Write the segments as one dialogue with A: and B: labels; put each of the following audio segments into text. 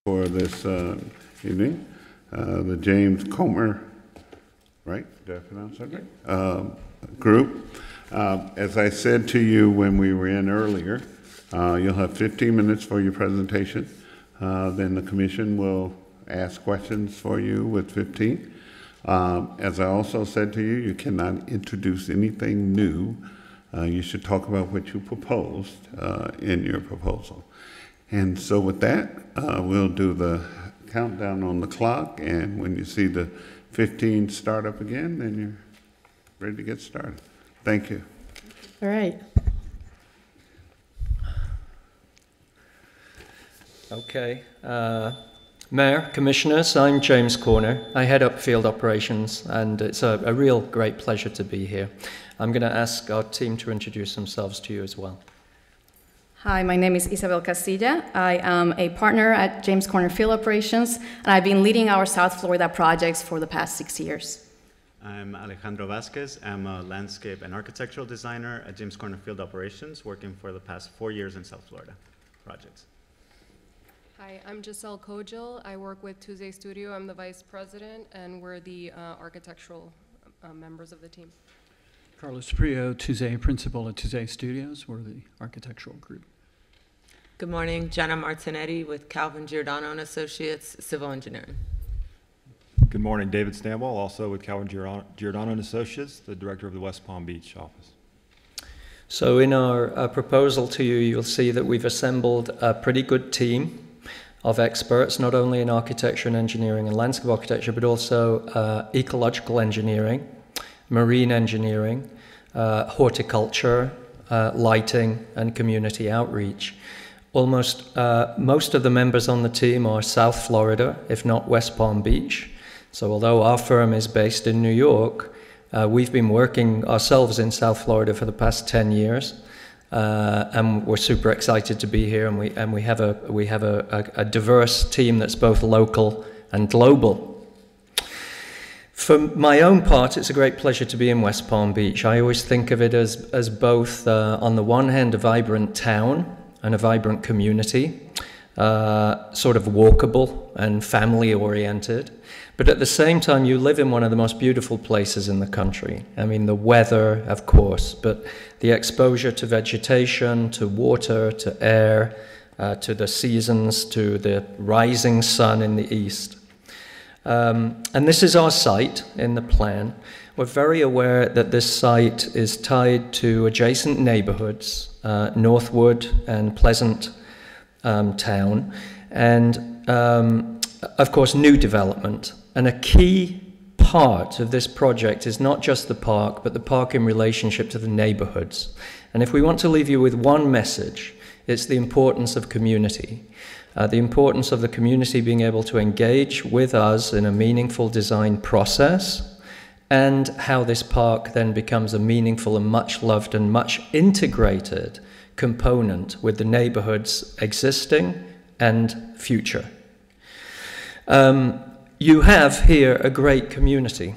A: For this evening, the James Comer, right? Did I pronounce that right? Group. As I said to you when we were in earlier, you'll have 15 minutes for your presentation. Then the commission will ask questions for you with 15. As I also said to you, you cannot introduce anything new. You should talk about what you proposed in your proposal. And so with that, we'll do the countdown on the clock, and when you see the 15 start up again, then you're ready to get started. Thank you.
B: All right.
C: Okay. Mayor, Commissioners, I'm James Corner. I head up field operations, and it's a real great pleasure to be here. I'm going to ask our team to introduce themselves to you as well.
B: Hi, my name is Isabel Castilla. I am a partner at James Corner Field Operations, and I've been leading our South Florida projects for the past 6 years.
D: I'm Alejandro Vasquez. I'm a landscape and architectural designer at James Corner Field Operations, working for the past 4 years in South Florida projects.
E: Hi, I'm Giselle Kojil. I work with Tuesday Studio. I'm the vice president, and we're the architectural members of the team.
F: Carlos Prio, Tuesday principal at Tuesday Studios. We're the architectural group.
G: Good morning, Jenna Martinetti with Calvin Giordano and Associates, Civil Engineering.
H: Good morning, David Stanwell, also with Calvin Giordano and Associates, the director of the West Palm Beach office.
C: So in our proposal to you, you'll see that we've assembled a pretty good team of experts, not only in architecture and engineering and landscape architecture, but also ecological engineering, marine engineering, horticulture, lighting, and community outreach. Almost most of the members on the team are South Florida, if not West Palm Beach. So although our firm is based in New York, we've been working ourselves in South Florida for the past 10 years. And we're super excited to be here, and we have a diverse team that's both local and global. For my own part, it's a great pleasure to be in West Palm Beach. I always think of it as both, on the one hand, a vibrant town and a vibrant community, sort of walkable and family-oriented. But at the same time, you live in one of the most beautiful places in the country. I mean, the weather, of course, but the exposure to vegetation, to water, to air, to the seasons, to the rising sun in the east. And this is our site in the plan. We're very aware that this site is tied to adjacent neighborhoods, Northwood and Pleasant Town, and of course new development. And a key part of this project is not just the park, but the park in relationship to the neighborhoods. And if we want to leave you with one message, it's the importance of community. The importance of the community being able to engage with us in a meaningful design process, and how this park then becomes a meaningful and much loved and much integrated component with the neighborhoods existing and future. You have here a great community.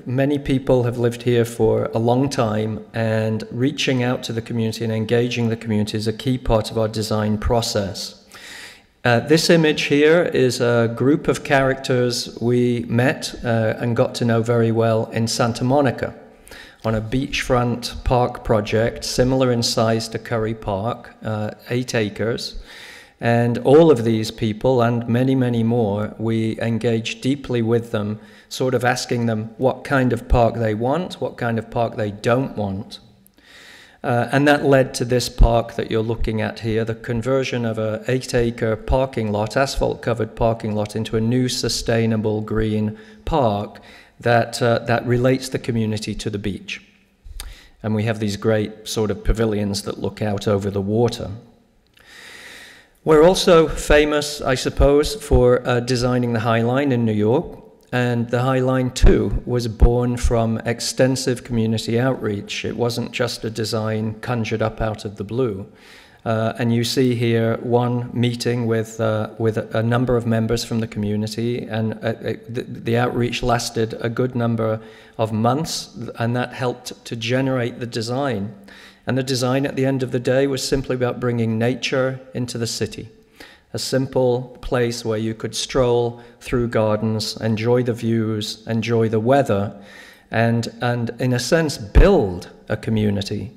C: Many people have lived here for a long time, and reaching out to the community and engaging the community is a key part of our design process. This image here is a group of characters we met and got to know very well in Santa Monica on a beachfront park project similar in size to Currie Park, 8 acres. And all of these people, and many, many more, we engaged deeply with them, sort of asking them what kind of park they want, what kind of park they don't want. And that led to this park that you're looking at here, the conversion of an 8-acre parking lot, asphalt-covered parking lot, into a new sustainable green park that relates the community to the beach. And we have these great sort of pavilions that look out over the water. We're also famous, I suppose, for designing the High Line in New York, and the High Line too was born from extensive community outreach. It wasn't just a design conjured up out of the blue. And you see here one meeting with a number of members from the community, and the outreach lasted a good number of months, and that helped to generate the design. And the design at the end of the day was simply about bringing nature into the city. a simple place where you could stroll through gardens, enjoy the views, enjoy the weather, and in a sense build a community.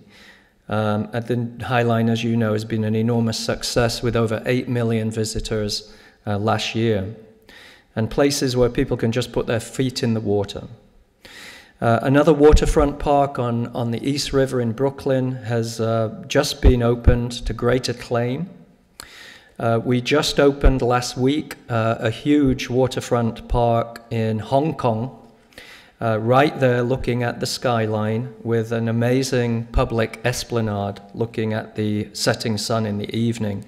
C: At the Highline, as you know, has been an enormous success with over 8 million visitors last year, and places where people can just put their feet in the water. Another waterfront park on the East River in Brooklyn has just been opened to great acclaim. We just opened last week a huge waterfront park in Hong Kong, right there looking at the skyline with an amazing public esplanade looking at the setting sun in the evening.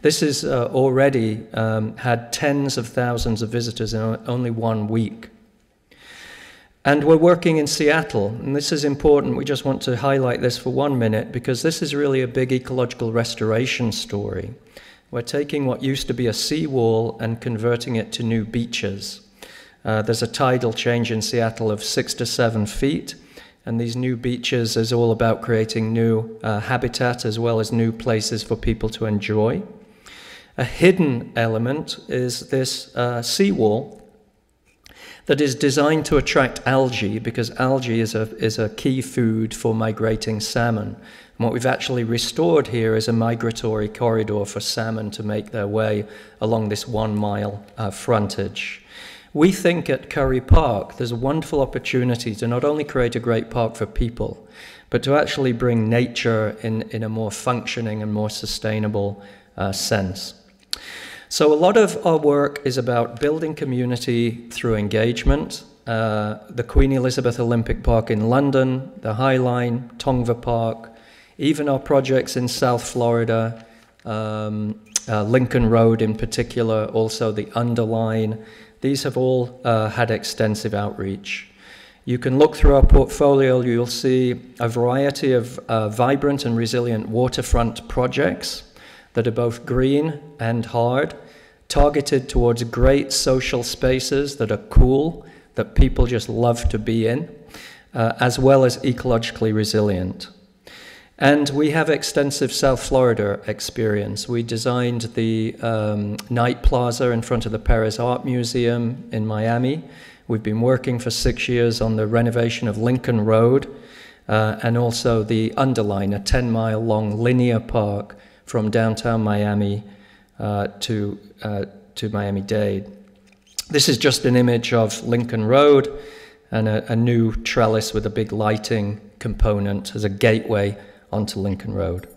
C: This has already had tens of thousands of visitors in only 1 week. And we're working in Seattle, and this is important. We just want to highlight this for 1 minute because this is really a big ecological restoration story. We're taking what used to be a seawall and converting it to new beaches. There's a tidal change in Seattle of 6 to 7 feet, and these new beaches is all about creating new habitat as well as new places for people to enjoy. A hidden element is this seawall that is designed to attract algae, because algae is a key food for migrating salmon. And what we've actually restored here is a migratory corridor for salmon to make their way along this 1 mile frontage. We think at Currie Park there's a wonderful opportunity to not only create a great park for people, but to actually bring nature in a more functioning and more sustainable sense. So a lot of our work is about building community through engagement. The Queen Elizabeth Olympic Park in London, the Highline, Tongva Park, even our projects in South Florida, Lincoln Road in particular, also the Underline. These have all had extensive outreach. You can look through our portfolio, you'll see a variety of vibrant and resilient waterfront projects that are both green and hard, targeted towards great social spaces that are cool, that people just love to be in, as well as ecologically resilient. And we have extensive South Florida experience. We designed the Night Plaza in front of the Perez Art Museum in Miami. We've been working for 6 years on the renovation of Lincoln Road, and also the Underline, a 10-mile-long linear park from downtown Miami to Miami-Dade. This is just an image of Lincoln Road and a new trellis with a big lighting component as a gateway onto Lincoln Road.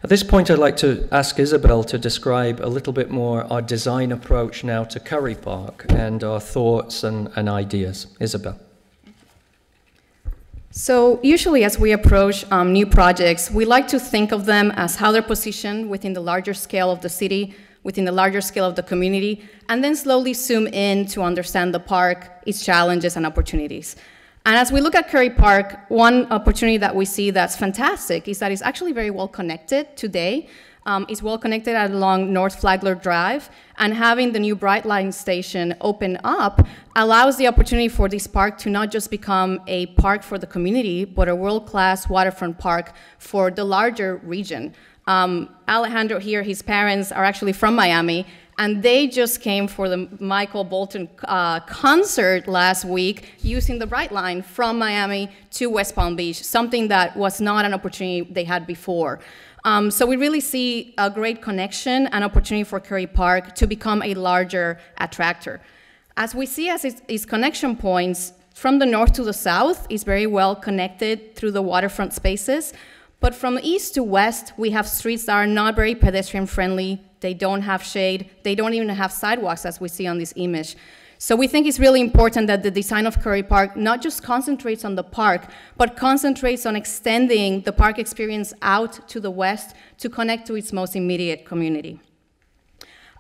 C: At this point, I'd like to ask Isabel to describe a little bit more our design approach now to Currie Park and our thoughts and ideas. Isabel.
B: So usually as we approach new projects, we like to think of them as how they're positioned within the larger scale of the city, within the larger scale of the community, and then slowly zoom in to understand the park, its challenges and opportunities. And as we look at Currie Park, one opportunity that we see that's fantastic is that it's actually very well connected today. It's well connected along North Flagler Drive, and having the new Bright Line station open up allows the opportunity for this park to not just become a park for the community, but a world-class waterfront park for the larger region. Alejandro here, his parents are actually from Miami, and they just came for the Michael Bolton concert last week using the Bright Line from Miami to West Palm Beach, something that was not an opportunity they had before. So we really see a great connection and opportunity for Currie Park to become a larger attractor. As we see as its connection points, from the north to the south is very well connected through the waterfront spaces, but from east to west, we have streets that are not very pedestrian friendly. They don't have shade. They don't even have sidewalks as we see on this image. So we think it's really important that the design of Currie Park not just concentrates on the park, but concentrates on extending the park experience out to the west to connect to its most immediate community.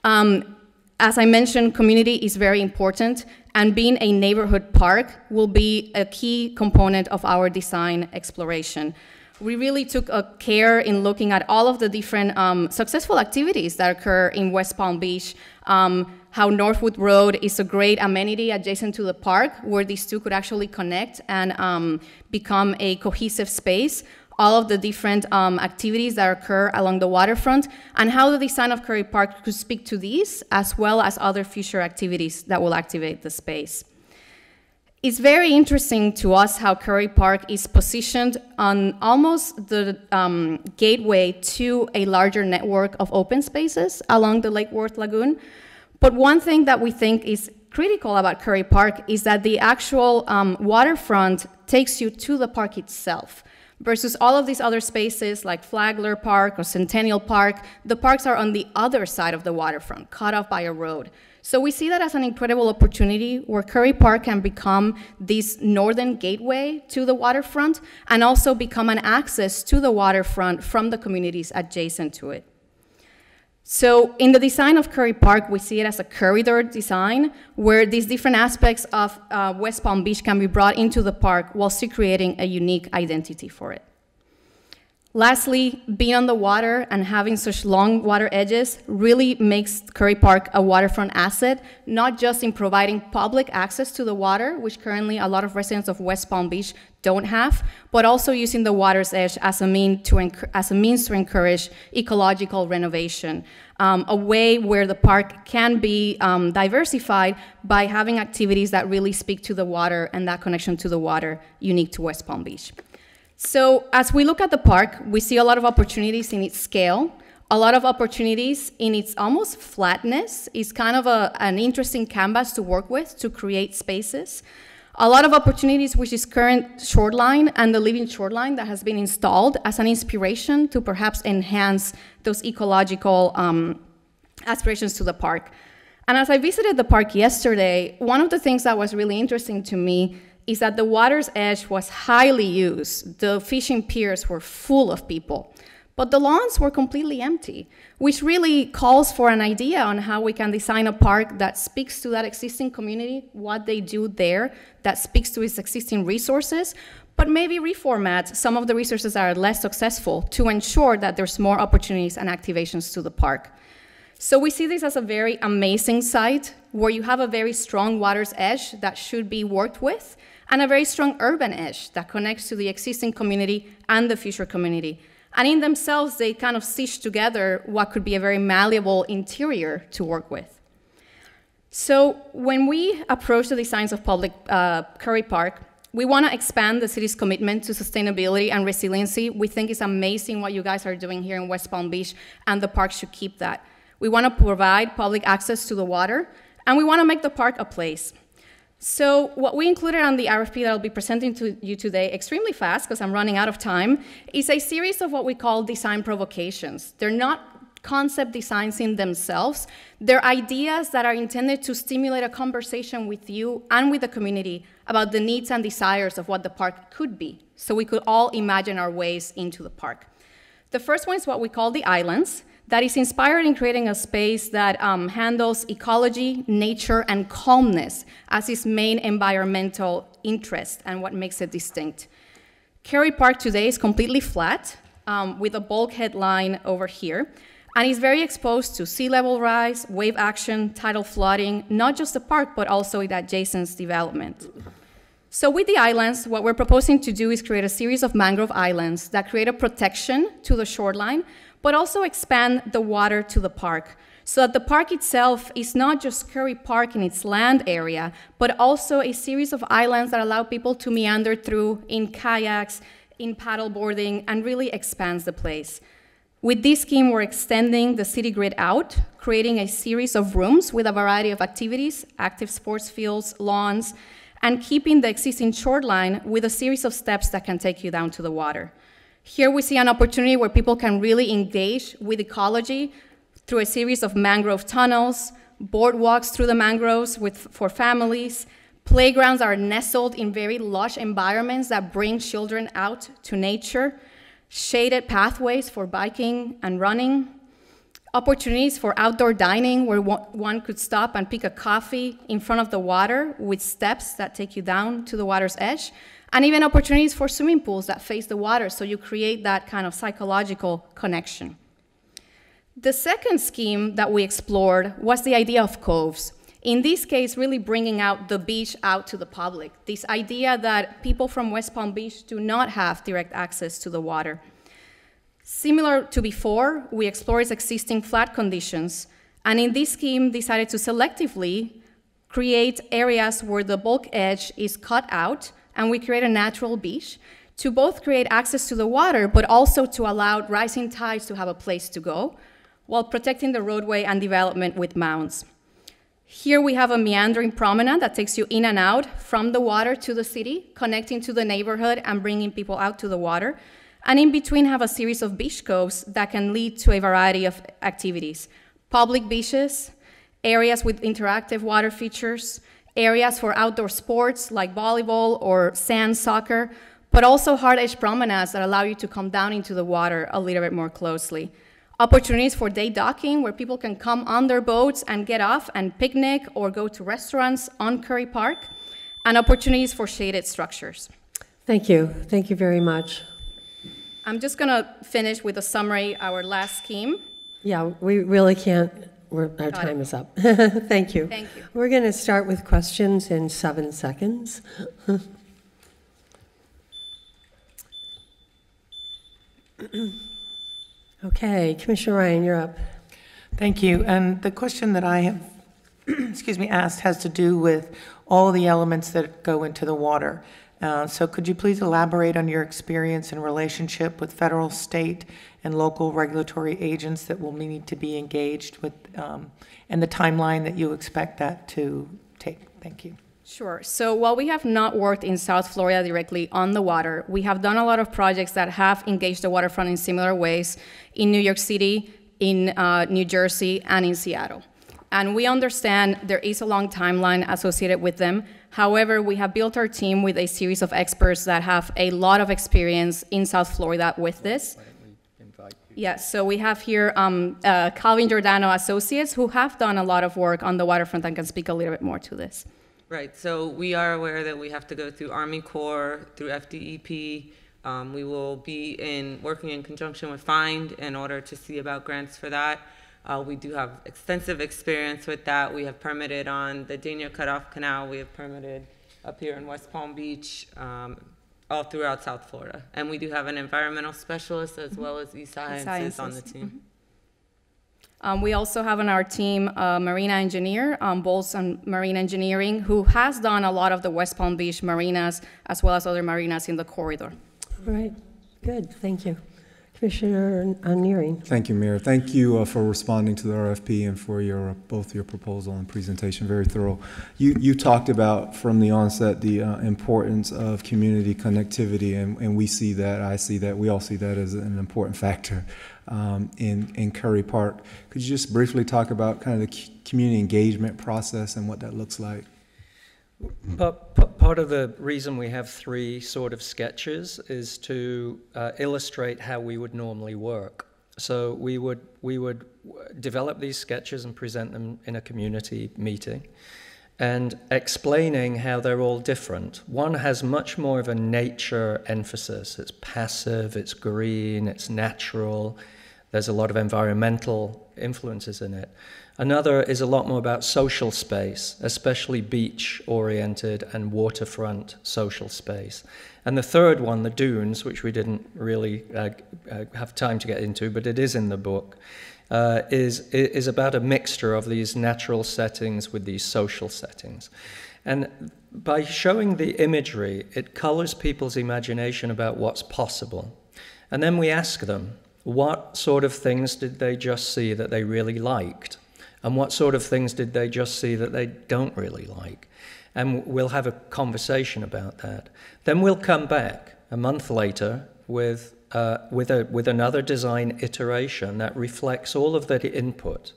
B: As I mentioned, community is very important, and being a neighborhood park will be a key component of our design exploration. We really took a care in looking at all of the different successful activities that occur in West Palm Beach, how Northwood Road is a great amenity adjacent to the park where these two could actually connect and become a cohesive space. all of the different activities that occur along the waterfront, and how the design of Currie Park could speak to these, as well as other future activities that will activate the space. It's very interesting to us how Currie Park is positioned on almost the gateway to a larger network of open spaces along the Lake Worth Lagoon. But one thing that we think is critical about Currie Park is that the actual waterfront takes you to the park itself, versus all of these other spaces like Flagler Park or Centennial Park. The parks are on the other side of the waterfront, cut off by a road. So we see that as an incredible opportunity where Currie Park can become this northern gateway to the waterfront and also become an access to the waterfront from the communities adjacent to it. So in the design of Currie Park, we see it as a corridor design where these different aspects of West Palm Beach can be brought into the park while still creating a unique identity for it. Lastly, being on the water and having such long water edges really makes Currie Park a waterfront asset, not just in providing public access to the water, which currently a lot of residents of West Palm Beach don't have, but also using the water's edge as a means to encourage ecological renovation, a way where the park can be diversified by having activities that really speak to the water and that connection to the water unique to West Palm Beach. So as we look at the park, we see a lot of opportunities in its scale, a lot of opportunities in its almost flatness. It's kind of an interesting canvas to work with to create spaces. A lot of opportunities which is current shoreline and the living shoreline that has been installed as an inspiration to perhaps enhance those ecological aspirations to the park. And as I visited the park yesterday, one of the things that was really interesting to me is that the water's edge was highly used. The fishing piers were full of people, but the lawns were completely empty, which really calls for an idea on how we can design a park that speaks to that existing community, what they do there, that speaks to its existing resources, but maybe reformat some of the resources that are less successful to ensure that there's more opportunities and activations to the park. So we see this as a very amazing site where you have a very strong water's edge that should be worked with, and a very strong urban edge that connects to the existing community and the future community. And in themselves, they kind of stitch together what could be a very malleable interior to work with. So when we approach the designs of public Currie Park, we want to expand the city's commitment to sustainability and resiliency. We think it's amazing what you guys are doing here in West Palm Beach, and the park should keep that. We want to provide public access to the water, and we want to make the park a place. So what we included on the RFP that I'll be presenting to you today extremely fast, because I'm running out of time, is a series of what we call design provocations. They're not concept designs in themselves. They're ideas that are intended to stimulate a conversation with you and with the community about the needs and desires of what the park could be, so we could all imagine our ways into the park. The first one is what we call the islands. That is inspired in creating a space that handles ecology, nature, and calmness as its main environmental interest and what makes it distinct. Currie Park today is completely flat with a bulkhead line over here, and is very exposed to sea level rise, wave action, tidal flooding, not just the park, but also its adjacent development. So with the islands, what we're proposing to do is create a series of mangrove islands that create a protection to the shoreline, but also expand the water to the park, so that the park itself is not just Currie Park in its land area, but also a series of islands that allow people to meander through in kayaks, in paddleboarding, and really expands the place. With this scheme, we're extending the city grid out, creating a series of rooms with a variety of activities, active sports fields, lawns, and keeping the existing shoreline with a series of steps that can take you down to the water. Here we see an opportunity where people can really engage with ecology through a series of mangrove tunnels, boardwalks through the mangroves for families. Playgrounds are nestled in very lush environments that bring children out to nature. Shaded pathways for biking and running. Opportunities for outdoor dining where one could stop and pick a coffee in front of the water with steps that take you down to the water's edge. And even opportunities for swimming pools that face the water, so you create that kind of psychological connection. The second scheme that we explored was the idea of coves. In this case, really bringing out the beach out to the public. This idea that people from West Palm Beach do not have direct access to the water. Similar to before, we explored its existing flat conditions, and in this scheme decided to selectively create areas where the bulk edge is cut out, and we create a natural beach to both create access to the water, but also to allow rising tides to have a place to go, while protecting the roadway and development with mounds. Here we have a meandering promenade that takes you in and out from the water to the city, connecting to the neighborhood and bringing people out to the water. And in between have a series of beach coves that can lead to a variety of activities. Public beaches, areas with interactive water features, areas for outdoor sports like volleyball or sand soccer, but also hard edge promenades that allow you to come down into the water a little bit more closely. Opportunities for day docking where people can come on their boats and get off and picnic or go to restaurants on Currie Park, and opportunities for shaded structures.
I: Thank you. Thank you very much.
B: I'm just going to finish with a summary, our last scheme.
I: Yeah, we really can't, our time is up. Thank you.
B: Thank you.
I: We're going to start with questions in 7 seconds. Okay, Commissioner Ryan, you're up.
J: Thank you. And the question that I have, excuse me, asked has to do with all the elements that go into the water. So could you please elaborate on your experience and relationship with federal, state, and local regulatory agents that will need to be engaged with, and the timeline that you expect that to take? Thank you.
B: Sure. So while we have not worked in South Florida directly on the water, we have done a lot of projects that have engaged the waterfront in similar ways in New York City, in New Jersey, and in Seattle. And we understand there is a long timeline associated with them. However, we have built our team with a series of experts that have a lot of experience in South Florida with this. Yes, so we have here Calvin Giordano Associates, who have done a lot of work on the waterfront and can speak a little bit more to this.
G: Right, so we are aware that we have to go through Army Corps, through FDEP. We will be working in conjunction with FIND in order to see about grants for that. We do have extensive experience with that. We have permitted on the Dania Cutoff Canal. We have permitted up here in West Palm Beach, all throughout South Florida. And we do have an environmental specialist as well as e-sciences on the team.
B: We also have on our team a marina engineer, Bolts and Marine Engineering, who has done a lot of the West Palm Beach marinas as well as other marinas in the corridor.
I: All right, good, thank you. Commissioner Neering.
K: Thank you, Mayor. Thank you for responding to the RFP and for both your proposal and presentation. Very thorough. You talked about from the onset the importance of community connectivity, and we see that, I see that, we all see that as an important factor in Currie Park. Could you just briefly talk about kind of the community engagement process and what that looks like?
C: Part of the reason we have 3 sort of sketches is to illustrate how we would normally work. So we would develop these sketches and present them in a community meeting and explaining how they're all different. One has much more of a nature emphasis. It's passive, it's green, it's natural. There's a lot of environmental influences in it. Another is a lot more about social space, especially beach-oriented and waterfront social space. And the third one, the dunes, which we didn't really have time to get into, but it is in the book, is about a mixture of these natural settings with these social settings. And by showing the imagery, it colors people's imagination about what's possible. And then we ask them, what sort of things did they just see that they really liked? And what sort of things did they just see that they don't really like? And we'll have a conversation about that. Then we'll come back a month later with another design iteration that reflects all of that input.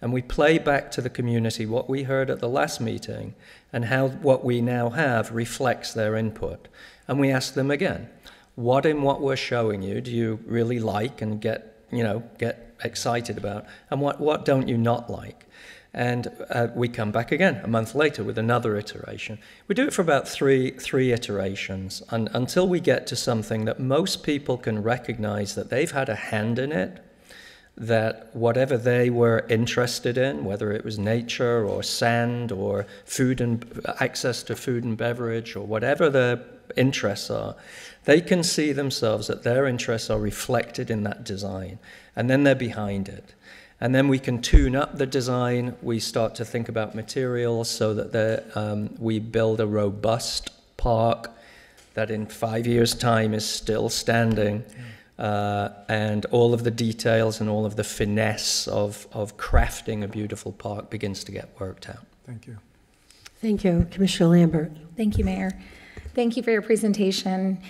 C: And we play back to the community what we heard at the last meeting and how what we now have reflects their input. And we ask them again, what in what we're showing you do you really like and get excited about, and what don't you not like? And we come back again a month later with another iteration. We do it for about three iterations until we get to something that most people can recognize that they've had a hand in it, that whatever they were interested in, whether it was nature or sand or food and access to food and beverage or whatever their interests are, they can see themselves that their interests are reflected in that design, and then they're behind it. And then we can tune up the design. We start to think about materials so that we build a robust park that in 5 years' time is still standing. And all of the details and all of the finesse of crafting a beautiful park begins to get worked out.
K: Thank you.
I: Thank you. Commissioner Lambert.
L: Thank you, Mayor. Thank you for your presentation.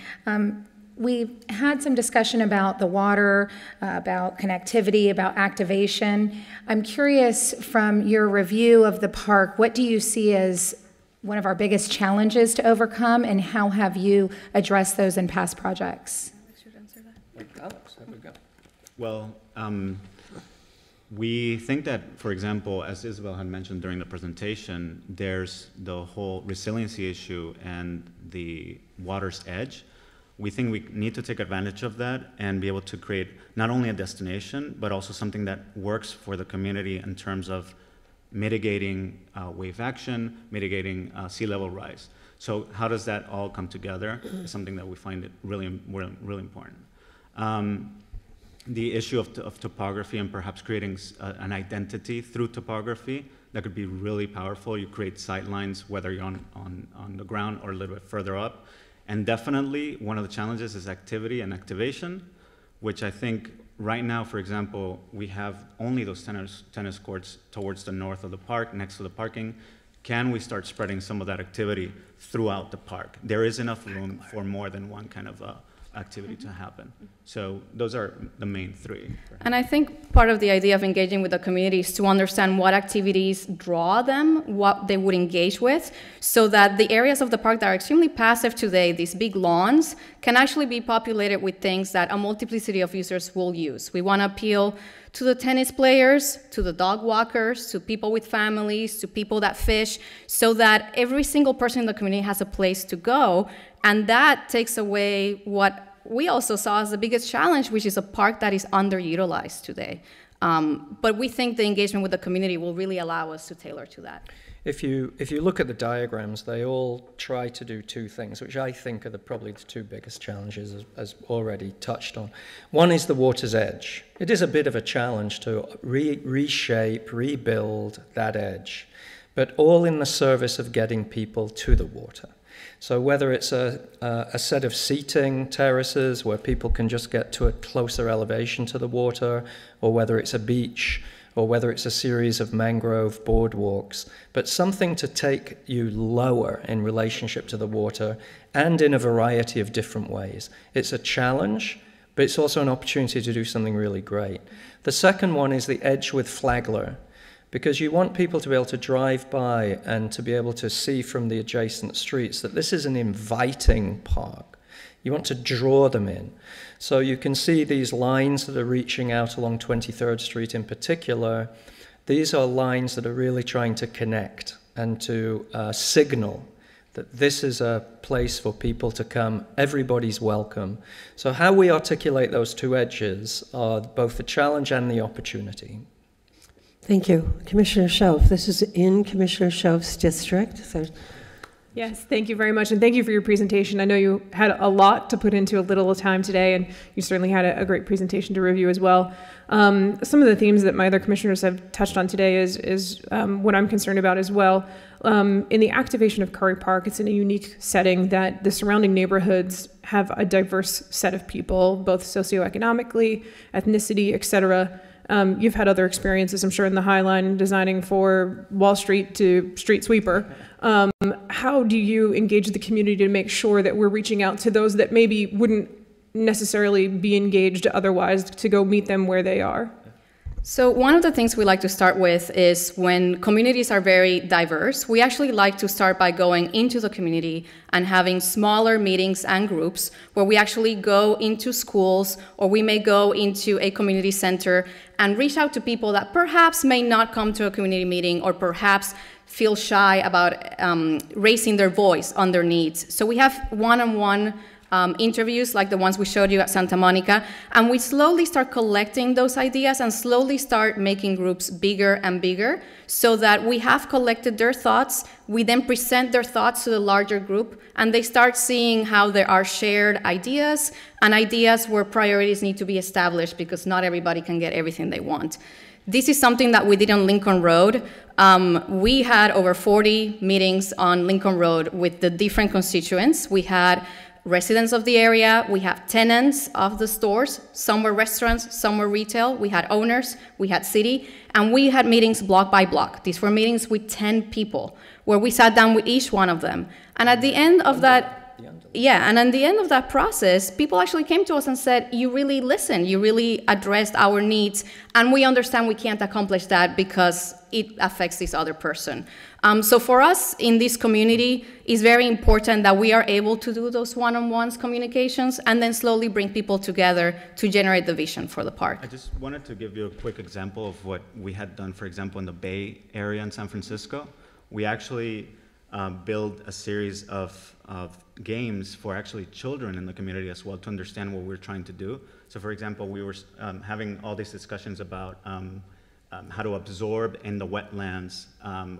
L: We've had some discussion about the water, about connectivity, about activation. I'm curious, from your review of the park, what do you see as one of our biggest challenges to overcome, and how have you addressed those in past projects?
D: Well, we think that, for example, as Isabel had mentioned during the presentation, there's the whole resiliency issue and the water's edge. We think we need to take advantage of that and be able to create not only a destination, but also something that works for the community in terms of mitigating wave action, mitigating sea level rise. So how does that all come together is something that we find it really, really important. The issue of topography and perhaps creating an identity through topography, that could be really powerful. You create sight lines, whether you're on the ground or a little bit further up. And definitely one of the challenges is activity and activation, which I think right now, for example, we have only those tennis courts towards the north of the park, next to the parking. Can we start spreading some of that activity throughout the park? There is enough room for more than one kind of activity to happen. So those are the main three.
B: And I think part of the idea of engaging with the community is to understand what activities draw them, what they would engage with, so that the areas of the park that are extremely passive today, these big lawns, can actually be populated with things that a multiplicity of users will use. We want to appeal to the tennis players, to the dog walkers, to people with families, to people that fish, so that every single person in the community has a place to go. And that takes away what we also saw as the biggest challenge, which is a park that is underutilized today. But we think the engagement with the community will really allow us to tailor to that.
C: If you look at the diagrams, they all try to do two things, which I think are probably the two biggest challenges, as already touched on. One is the water's edge. It is a bit of a challenge to reshape, rebuild that edge, but all in the service of getting people to the water. So whether it's a set of seating terraces where people can just get to a closer elevation to the water, or whether it's a beach, or whether it's a series of mangrove boardwalks, but something to take you lower in relationship to the water and in a variety of different ways. It's a challenge, but it's also an opportunity to do something really great. The second one is the edge with Flagler, because you want people to be able to drive by and to be able to see from the adjacent streets that this is an inviting park. You want to draw them in. So you can see these lines that are reaching out along 23rd Street in particular. These are lines that are really trying to connect and to signal that this is a place for people to come. Everybody's welcome. So how we articulate those two edges are both the challenge and the opportunity.
I: Thank you. Commissioner Schoaf, this is in Commissioner Schoaf's district. So.
M: Yes, thank you very much, and thank you for your presentation. I know you had a lot to put into a little time today, and you certainly had a great presentation to review as well. Some of the themes that my other commissioners have touched on today is what I'm concerned about as well. In the activation of Currie Park, it's in a unique setting that the surrounding neighborhoods have a diverse set of people, both socioeconomically, ethnicity, et cetera. You've had other experiences, I'm sure, in the High Line, designing for Wall Street to street sweeper. How do you engage the community to make sure that we're reaching out to those that maybe wouldn't necessarily be engaged otherwise, to go meet them where they are?
B: So one of the things we like to start with is when communities are very diverse, we actually like to start by going into the community and having smaller meetings and groups where we actually go into schools, or we may go into a community center and reach out to people that perhaps may not come to a community meeting, or perhaps feel shy about raising their voice on their needs. So we have one-on-one interviews like the ones we showed you at Santa Monica, and we slowly start collecting those ideas and slowly start making groups bigger and bigger so that we have collected their thoughts. We then present their thoughts to the larger group, and they start seeing how there are shared ideas and ideas where priorities need to be established because not everybody can get everything they want. This is something that we did on Lincoln Road. We had over 40 meetings on Lincoln Road with the different constituents. We had residents of the area, we have tenants of the stores, some were restaurants, some were retail, we had owners, we had city, and we had meetings block by block. These were meetings with 10 people, where we sat down with each one of them. And at the end of that, and at the end of that process, people actually came to us and said, you really listened, you really addressed our needs, and we understand we can't accomplish that because it affects this other person. So for us in this community, it's very important that we are able to do those one-on-one communications and then slowly bring people together to generate the vision for the park.
D: I just wanted to give you a quick example of what we had done, for example, in the Bay Area in San Francisco. We actually build a series of games for actually children in the community as well to understand what we're trying to do. So for example, we were having all these discussions about how to absorb in the wetlands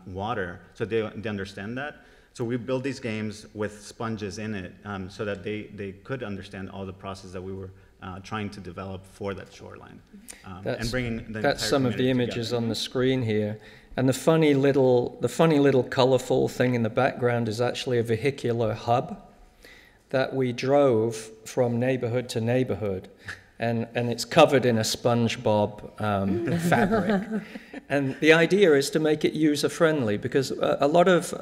D: water, so they understand that. So we build these games with sponges in it so that they could understand all the process that we were trying to develop for that shoreline. And bringing the
C: that's some of the images
D: together
C: on the screen here. And the funny little colorful thing in the background is actually a vehicular hub that we drove from neighborhood to neighborhood. And it's covered in a SpongeBob fabric. And the idea is to make it user-friendly because a lot of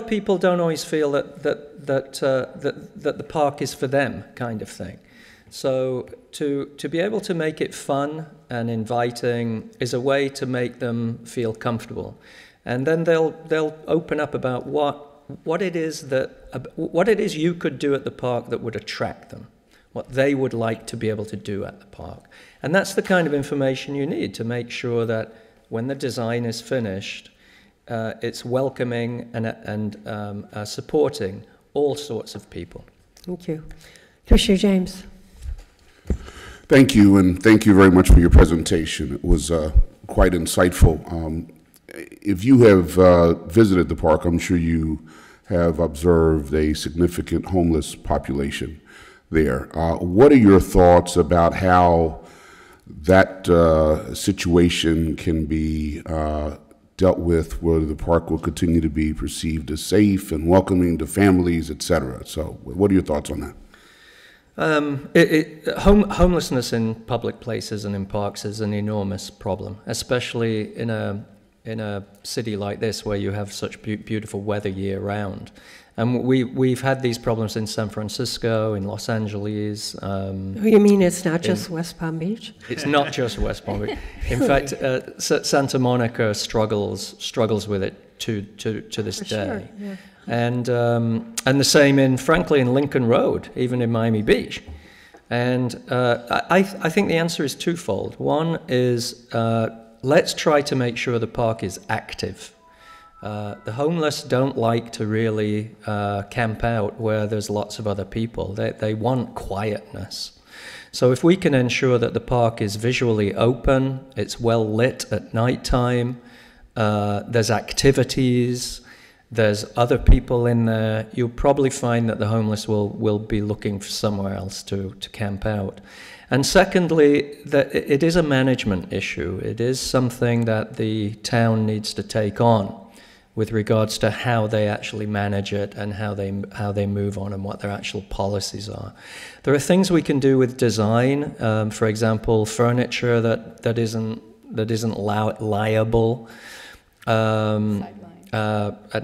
C: people don't always feel that the park is for them, kind of thing. So to be able to make it fun and inviting is a way to make them feel comfortable, and then they'll open up about what it is you could do at the park that would attract them, what they would like to be able to do at the park. And that's the kind of information you need to make sure that when the design is finished, it's welcoming and supporting all sorts of people.
I: Thank you. Commissioner James.
N: Thank you, and thank you very much for your presentation. It was quite insightful. If you have visited the park, I'm sure you have observed a significant homeless population there. What are your thoughts about how that situation can be dealt with, where the park will continue to be perceived as safe and welcoming to families, et cetera? So what are your thoughts on that?
C: Homelessness in public places and in parks is an enormous problem, especially in a city like this where you have such beautiful weather year round. And we've had these problems in San Francisco, in Los Angeles.
I: You mean it's not just West Palm Beach?
C: It's not just West Palm Beach. In fact, Santa Monica struggles with it to this day.
I: Sure, yeah.
C: And the same frankly in Lincoln Road, even in Miami Beach. And I think the answer is twofold. One is let's try to make sure the park is active. The homeless don't like to really camp out where there's lots of other people. They want quietness. So if we can ensure that the park is visually open, it's well lit at nighttime, there's activities, there's other people in there, you'll probably find that the homeless will be looking for somewhere else to camp out. And secondly, that it is a management issue. It is something that the town needs to take on with regards to how they actually manage it and how they move on and what their actual policies are. There are things we can do with design, for example, furniture that isn't liable. And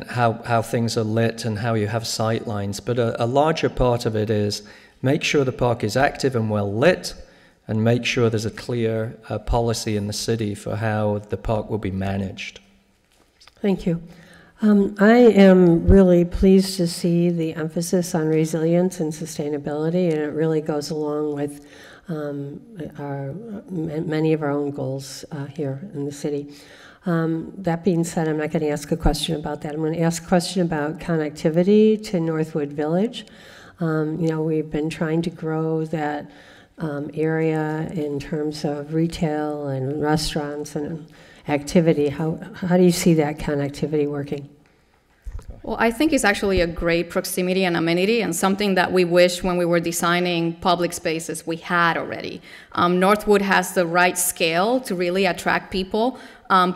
C: how things are lit and how you have sight lines. But a larger part of it is make sure the park is active and well lit, and make sure there's a clear policy in the city for how the park will be managed.
I: Thank you. I am really pleased to see the emphasis on resilience and sustainability, and it really goes along with many of our own goals here in the city. That being said, I'm not going to ask a question about that. I'm going to ask a question about connectivity to Northwood Village. You know, we've been trying to grow that area in terms of retail and restaurants and activity. How do you see that connectivity working?
B: Well, I think it's actually a great proximity and amenity, and something that we wish when we were designing public spaces we had already. Northwood has the right scale to really attract people.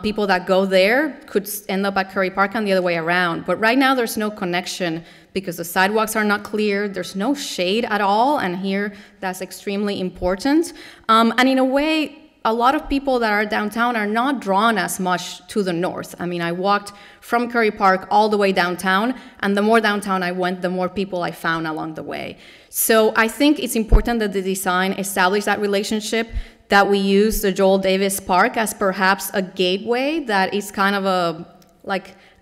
B: People that go there could end up at Currie Park and the other way around. But right now there's no connection because the sidewalks are not clear, there's no shade at all, and here that's extremely important. And in a way, a lot of people that are downtown are not drawn as much to the north. I mean, I walked from Currie Park all the way downtown, and the more downtown I went, the more people I found along the way. So I think it's important that the design establish that relationship, that we use the Joel Davis Park as perhaps a gateway that is kind of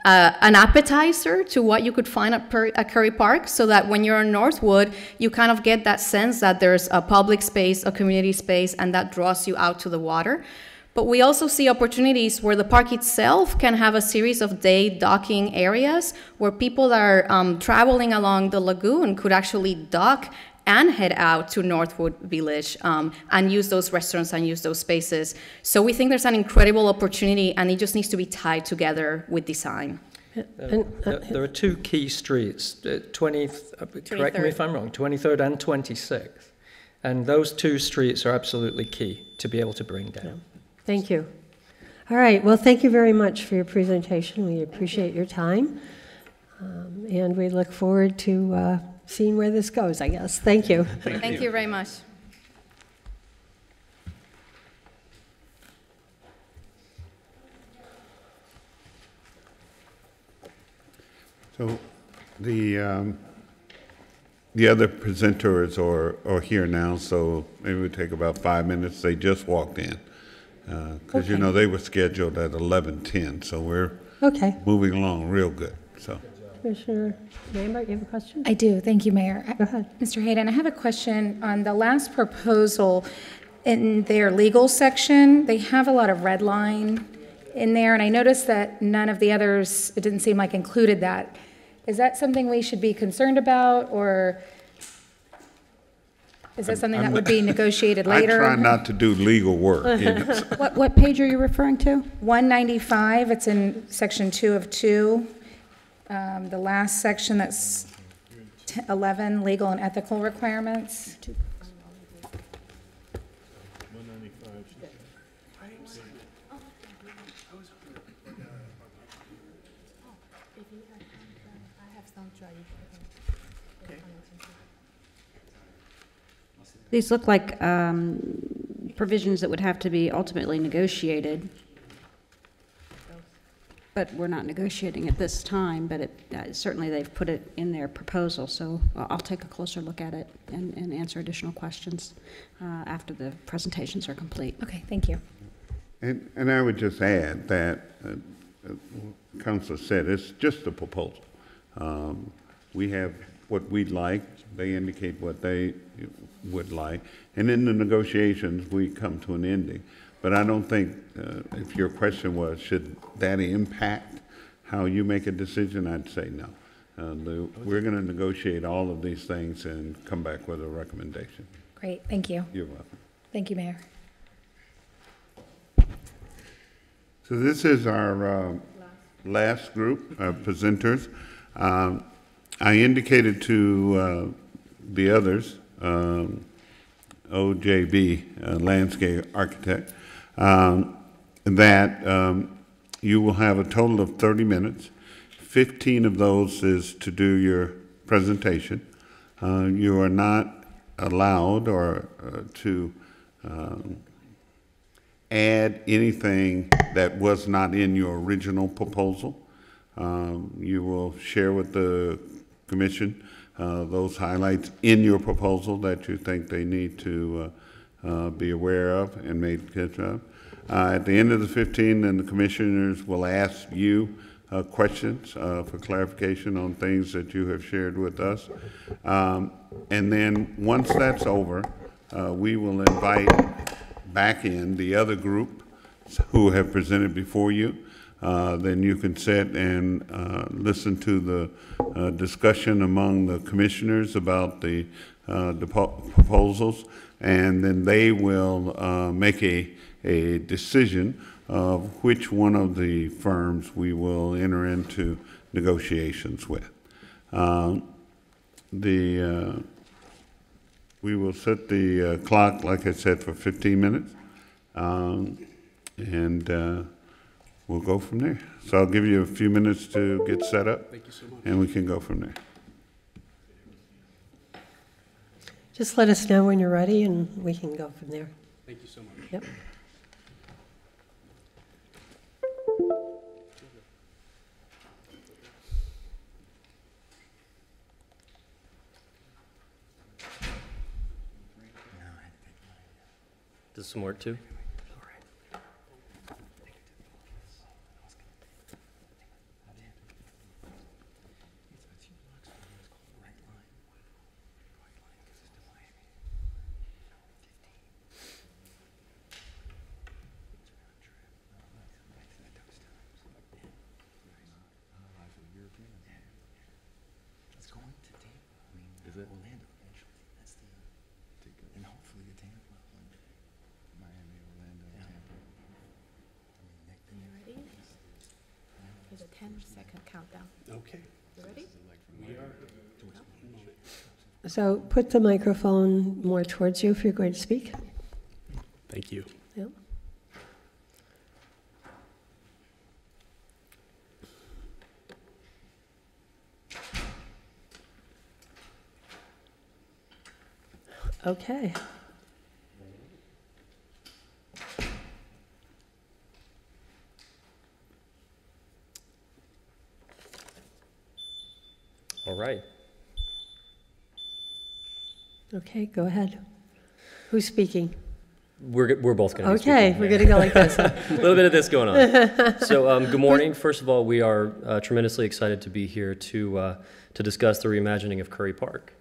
B: an appetizer to what you could find at Currie Park, so that when you're in Northwood, you kind of get that sense that there's a public space, a community space, and that draws you out to the water. But we also see opportunities where the park itself can have a series of day docking areas where people that are traveling along the lagoon could actually dock and head out to Northwood Village and use those restaurants and use those spaces. So we think there's an incredible opportunity, and it just needs to be tied together with design.
C: There are two key streets, correct me if I'm wrong, 23rd and 26th. And those two streets are absolutely key to be able to bring down.
I: Thank you. All right, well, thank you very much for your presentation. We appreciate your time. And we look forward to seeing where this goes, I guess. Thank you.
B: Thank you very much.
A: So the other presenters are here now, so maybe we'll take about 5 minutes. They just walked in because,
I: Okay.
A: you know, they were scheduled at 11:10, so we're moving along real good. So.
I: Commissioner Lambert, you have a question?
L: I do. Thank you, Mayor.
I: Go ahead.
L: Mr. Hayden, I have a question on the last proposal. In their legal section, they have a lot of red line in there, and I noticed that none of the others, it didn't seem like included that. Is that something we should be concerned about, or is that something that would be negotiated later?
A: I try not to do legal work. You know, so.
O: What page are you referring to?
L: 195, it's in section 2 of 2. The last section, that's 11, legal and ethical requirements.
O: These look like provisions that would have to be ultimately negotiated. But we're not negotiating at this time, but certainly they've put it in their proposal, so I'll take a closer look at it and answer additional questions after the presentations are complete.
L: Okay, thank you.
A: And I would just add that, Councilor said, it's just a proposal. We have what we'd like, they indicate what they would like, and in the negotiations, we come to an ending. But I don't think, if your question was, should that impact how you make a decision, I'd say no. We're going to negotiate all of these things and come back with a recommendation.
L: Great, thank you.
A: You're welcome.
L: Thank you, Mayor.
A: So this is our last group of presenters. I indicated to the others, OJB, landscape architect, that you will have a total of 30 minutes. 15 of those is to do your presentation. You are not allowed or to add anything that was not in your original proposal. You will share with the Commission those highlights in your proposal that you think they need to be aware of and make catch up. At the end of the 15, then the Commissioners will ask you questions for clarification on things that you have shared with us. And then once that's over, we will invite back in the other group who have presented before you. Then you can sit and listen to the discussion among the commissioners about the proposals, and then they will make a decision of which one of the firms we will enter into negotiations with. We will set the clock, like I said, for 15 minutes, and we'll go from there. So I'll give you a few minutes to get set up.
P: Thank you so much.
A: And we can go from there.
I: Just let us know when you're ready, and we can go from there.
P: Thank you so much.
I: Yep.
Q: Does some work too?
O: There's a 10-second countdown.
P: Okay.
O: You ready?
P: We are.
I: So put the microphone more towards you if you're going to speak.
P: Thank you.
I: Yep. Okay.
Q: All right.
I: Okay, go ahead. Who's speaking?
Q: We're both going to be
I: Okay,
Q: speaking.
I: we're going to go like this.
Q: A little bit of this going on. So good morning. First of all, we are tremendously excited to be here to discuss the reimagining of Currie Park.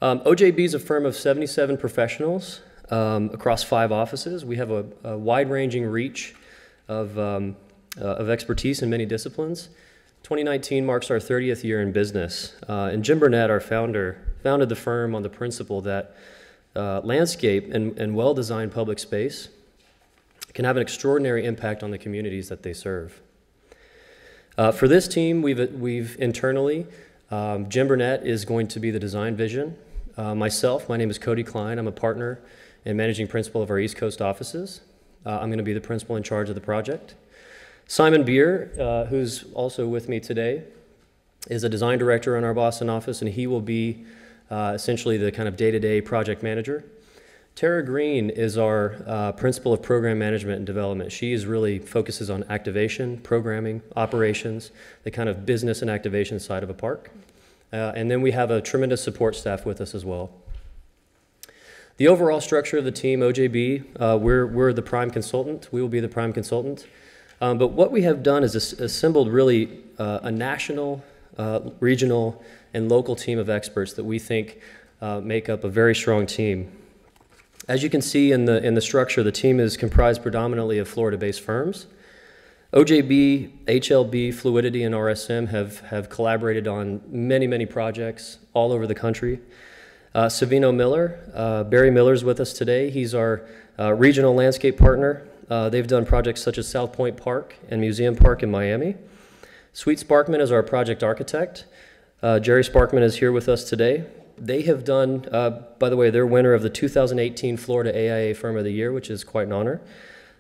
Q: OJB is a firm of 77 professionals across 5 offices. We have a wide-ranging reach of expertise in many disciplines. 2019 marks our 30th year in business, and Jim Burnett, our founder, founded the firm on the principle that landscape and well-designed public space can have an extraordinary impact on the communities that they serve. For this team, we've internally, Jim Burnett is going to be the design vision. Myself, my name is Cody Klein. I'm a partner and managing principal of our East Coast offices. I'm going to be the principal in charge of the project. Simon Beer, who's also with me today, is a design director in our Boston office, and he will be essentially the kind of day-to-day project manager. Tara Green is our principal of program management and development. She really focuses on activation, programming, operations, the kind of business and activation side of a park. And then we have a tremendous support staff with us as well. The overall structure of the team, OJB, we're the prime consultant. We will be the prime consultant. But what we have done is assembled really a national, regional, and local team of experts that we think make up a very strong team. As you can see in the structure, the team is comprised predominantly of Florida-based firms. OJB, HLB, Fluidity, and RSM have collaborated on many, many projects all over the country. Savino Miller, Barry Miller's with us today. He's our regional landscape partner. They've done projects such as South Point Park and Museum Park in Miami. Sweet Sparkman is our project architect. Jerry Sparkman is here with us today. They have done, by the way, they're winner of the 2018 Florida AIA Firm of the Year, which is quite an honor.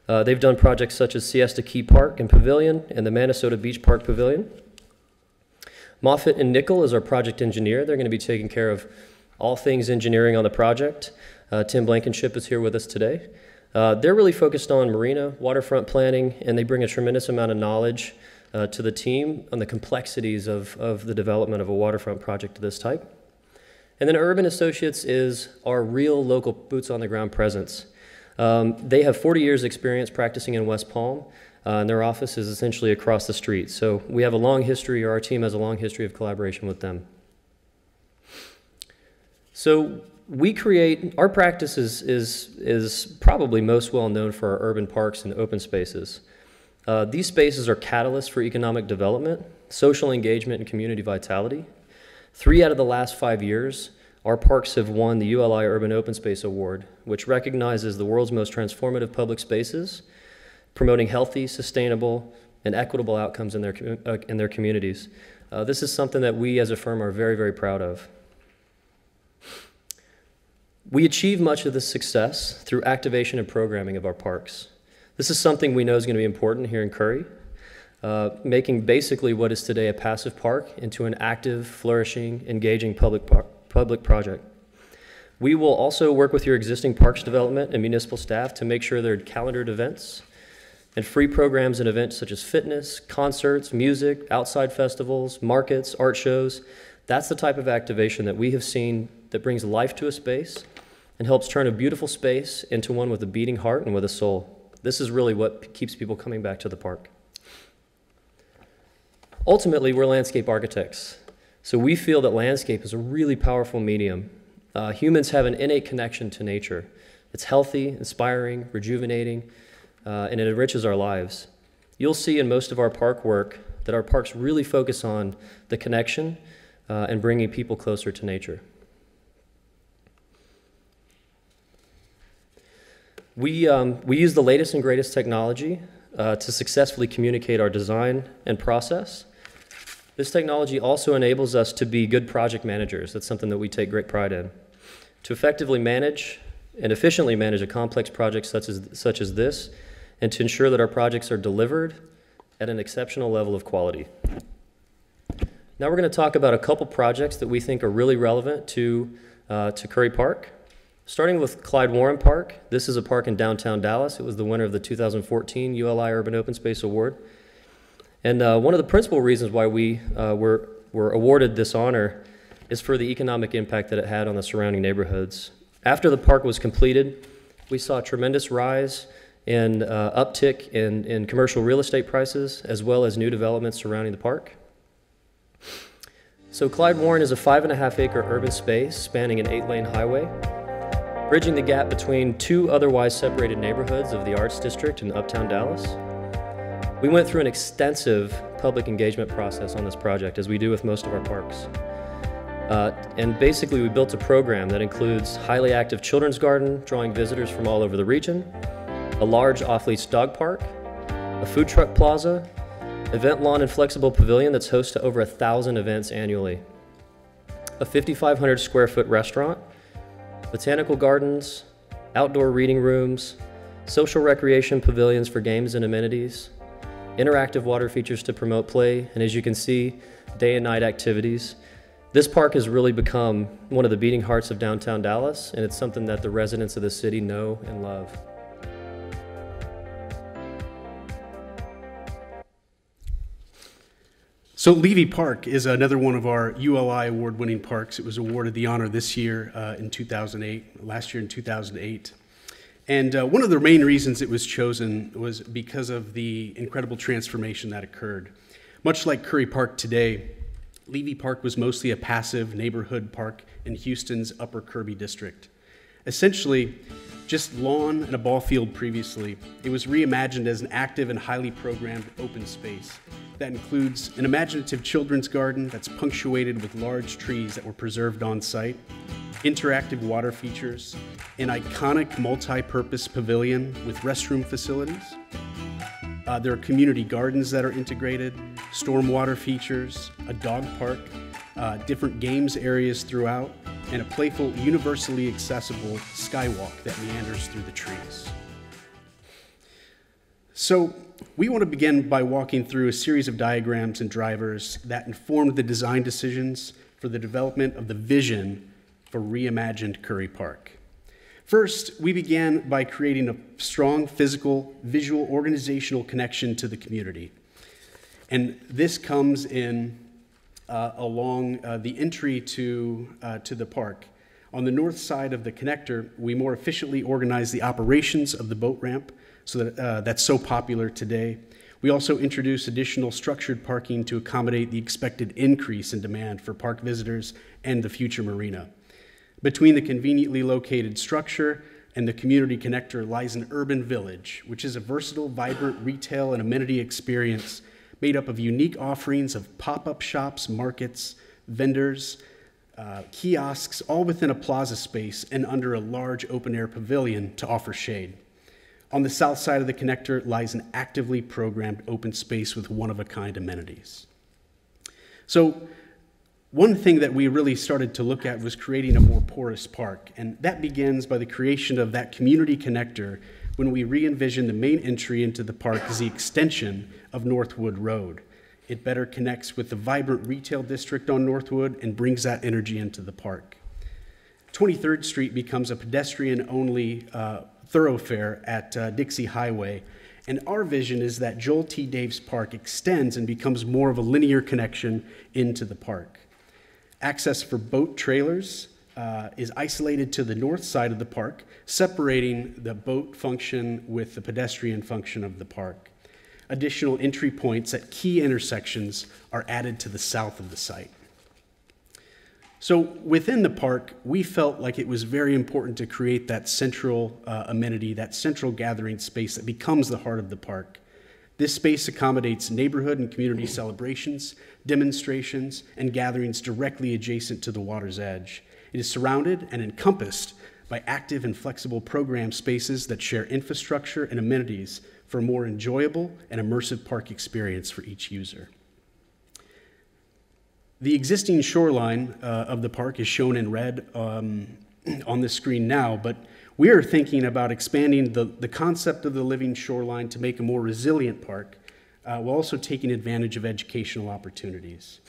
Q: They've done projects such as Siesta Key Park and Pavilion and the Minnesota Beach Park Pavilion. Moffitt and Nickel is our project engineer. They're going to be taking care of all things engineering on the project. Tim Blankenship is here with us today. They're really focused on marina, waterfront planning, and they bring a tremendous amount of knowledge to the team on the complexities of the development of a waterfront project of this type. And then Urban Associates is our real local boots-on-the-ground presence. They have 40 years experience practicing in West Palm, and their office is essentially across the street. So we have a long history, or our team has a long history of collaboration with them. So we create, our practice is probably most well known for our urban parks and open spaces. These spaces are catalysts for economic development. social engagement, and community vitality. 3 out of the last 5 years, our parks have won the ULI Urban Open Space Award, which recognizes the world's most transformative public spaces, promoting healthy, sustainable, and equitable outcomes in their communities. This is something that we as a firm are very, very proud of. We achieve much of this success through activation and programming of our parks. This is something we know is going to be important here in Currie, making basically what is today a passive park into an active, flourishing, engaging public project. We will also work with your existing parks development and municipal staff to make sure there are calendared events and free programs and events such as fitness, concerts, music, outside festivals, markets, art shows. That's the type of activation that we have seen that brings life to a space and helps turn a beautiful space into one with a beating heart and with a soul. This is really what keeps people coming back to the park. Ultimately, we're landscape architects. So we feel that landscape is a really powerful medium. Humans have an innate connection to nature. It's healthy, inspiring, rejuvenating, and it enriches our lives. You'll see in most of our park work that our parks really focus on the connection and bringing people closer to nature. We use the latest and greatest technology to successfully communicate our design and process. This technology also enables us to be good project managers. That's something that we take great pride in. To effectively manage and efficiently manage a complex project such as this, and to ensure that our projects are delivered at an exceptional level of quality. Now we're going to talk about a couple projects that we think are really relevant to Currie Park. Starting with Clyde Warren Park. This is a park in downtown Dallas. It was the winner of the 2014 ULI Urban Open Space Award. And one of the principal reasons why we were awarded this honor is for the economic impact that it had on the surrounding neighborhoods. After the park was completed, we saw a tremendous rise in uptick in commercial real estate prices, as well as new developments surrounding the park. So Clyde Warren is a 5.5-acre urban space spanning an 8-lane highway, bridging the gap between 2 otherwise separated neighborhoods of the Arts District in uptown Dallas. We went through an extensive public engagement process on this project, as we do with most of our parks. And basically we built a program that includes highly active children's garden, drawing visitors from all over the region, a large off-leash dog park, a food truck plaza, event lawn and flexible pavilion that's host to over 1,000 events annually, a 5,500 square foot restaurant, botanical gardens, outdoor reading rooms, social recreation pavilions for games and amenities, interactive water features to promote play, and as you can see, day and night activities. This park has really become one of the beating hearts of downtown Dallas, and it's something that the residents of the city know and love.
P: So Levy Park is another one of our ULI award-winning parks. It was awarded the honor this year in 2008, last year in 2008. And one of the main reasons it was chosen was because of the incredible transformation that occurred. Much like Currie Park today, Levy Park was mostly a passive neighborhood park in Houston's Upper Kirby district. Essentially, just lawn and a ball field previously, it was reimagined as an active and highly programmed open space that includes an imaginative children's garden that's punctuated with large trees that were preserved on site, interactive water features, an iconic multi-purpose pavilion with restroom facilities. There are community gardens that are integrated, stormwater features, a dog park, different games areas throughout, and a playful, universally accessible skywalk that meanders through the trees. So we want to begin by walking through a series of diagrams and drivers that informed the design decisions for the development of the vision for reimagined Currie Park. First, we began by creating a strong physical, visual, organizational connection to the community. And this comes in along the entry to the park. On the north side of the connector, we more efficiently organize the operations of the boat ramp so that that's so popular today. We also introduce additional structured parking to accommodate the expected increase in demand for park visitors and the future marina. Between the conveniently located structure and the community connector lies an urban village, which is a versatile, vibrant retail and amenity experience made up of unique offerings of pop-up shops, markets, vendors, kiosks, all within a plaza space and under a large open-air pavilion to offer shade. On the south side of the connector lies an actively programmed open space with one-of-a-kind amenities. So one thing that we really started to look at was creating a more porous park, and that begins by the creation of that community connector when we re-envision the main entry into the park as the extension of Northwood Road. It better connects with the vibrant retail district on Northwood and brings that energy into the park. 23rd Street becomes a pedestrian-only thoroughfare at Dixie Highway, and our vision is that Joel T. Daves Park extends and becomes more of a linear connection into the park. Access for boat trailers is isolated to the north side of the park, separating the boat function with the pedestrian function of the park. Additional entry points at key intersections are added to the south of the site. So within the park, we felt like it was very important to create that central amenity, that central gathering space that becomes the heart of the park. This space accommodates neighborhood and community celebrations, demonstrations, and gatherings directly adjacent to the water's edge. It is surrounded and encompassed by active and flexible program spaces that share infrastructure and amenities for a more enjoyable and immersive park experience for each user. The existing shoreline of the park is shown in red on the screen now, but we are thinking about expanding the concept of the living shoreline to make a more resilient park, while also taking advantage of educational opportunities.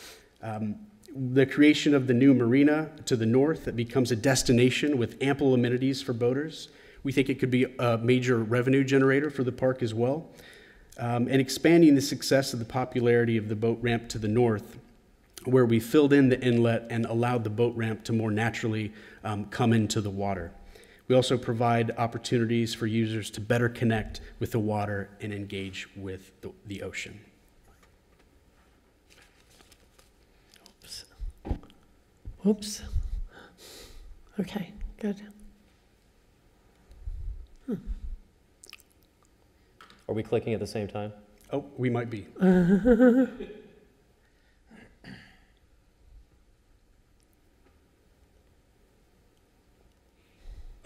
P: The creation of the new marina to the north that becomes a destination with ample amenities for boaters. We think it could be a major revenue generator for the park as well. And expanding the success of the popularity of the boat ramp to the north, where we filled in the inlet and allowed the boat ramp to more naturally come into the water. We also provide opportunities for users to better connect with the water and engage with the ocean.
R: Oops. Okay, good.
Q: Are we clicking at the same time?
P: Oh, we might be.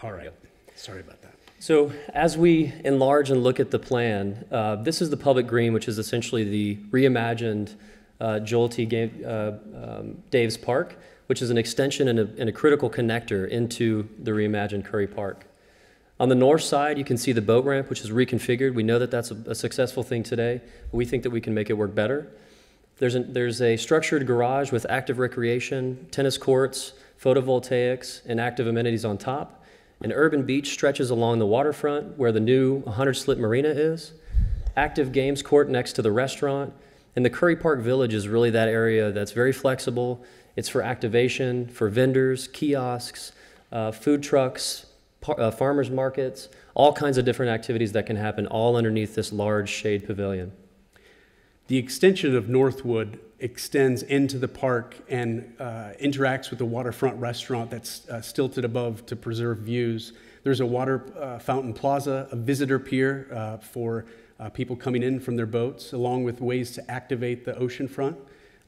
P: All right. Sorry about that.
Q: So as we enlarge and look at the plan, this is the public green, which is essentially the reimagined Joel T. Daves Park, which is an extension and a critical connector into the reimagined Currie Park. On the north side, you can see the boat ramp, which is reconfigured. We know that that's a successful thing today, but we think that we can make it work better. There's a structured garage with active recreation, tennis courts, photovoltaics, and active amenities on top. An urban beach stretches along the waterfront where the new 100-slip marina is. Active games court next to the restaurant. And the Currie Park Village is really that area that's very flexible. It's for activation, for vendors, kiosks, food trucks, farmers markets, all kinds of different activities that can happen all underneath this large shade pavilion.
P: The extension of Northwood extends into the park and interacts with the waterfront restaurant that's stilted above to preserve views. There's a water fountain plaza, a visitor pier for people coming in from their boats, along with ways to activate the oceanfront,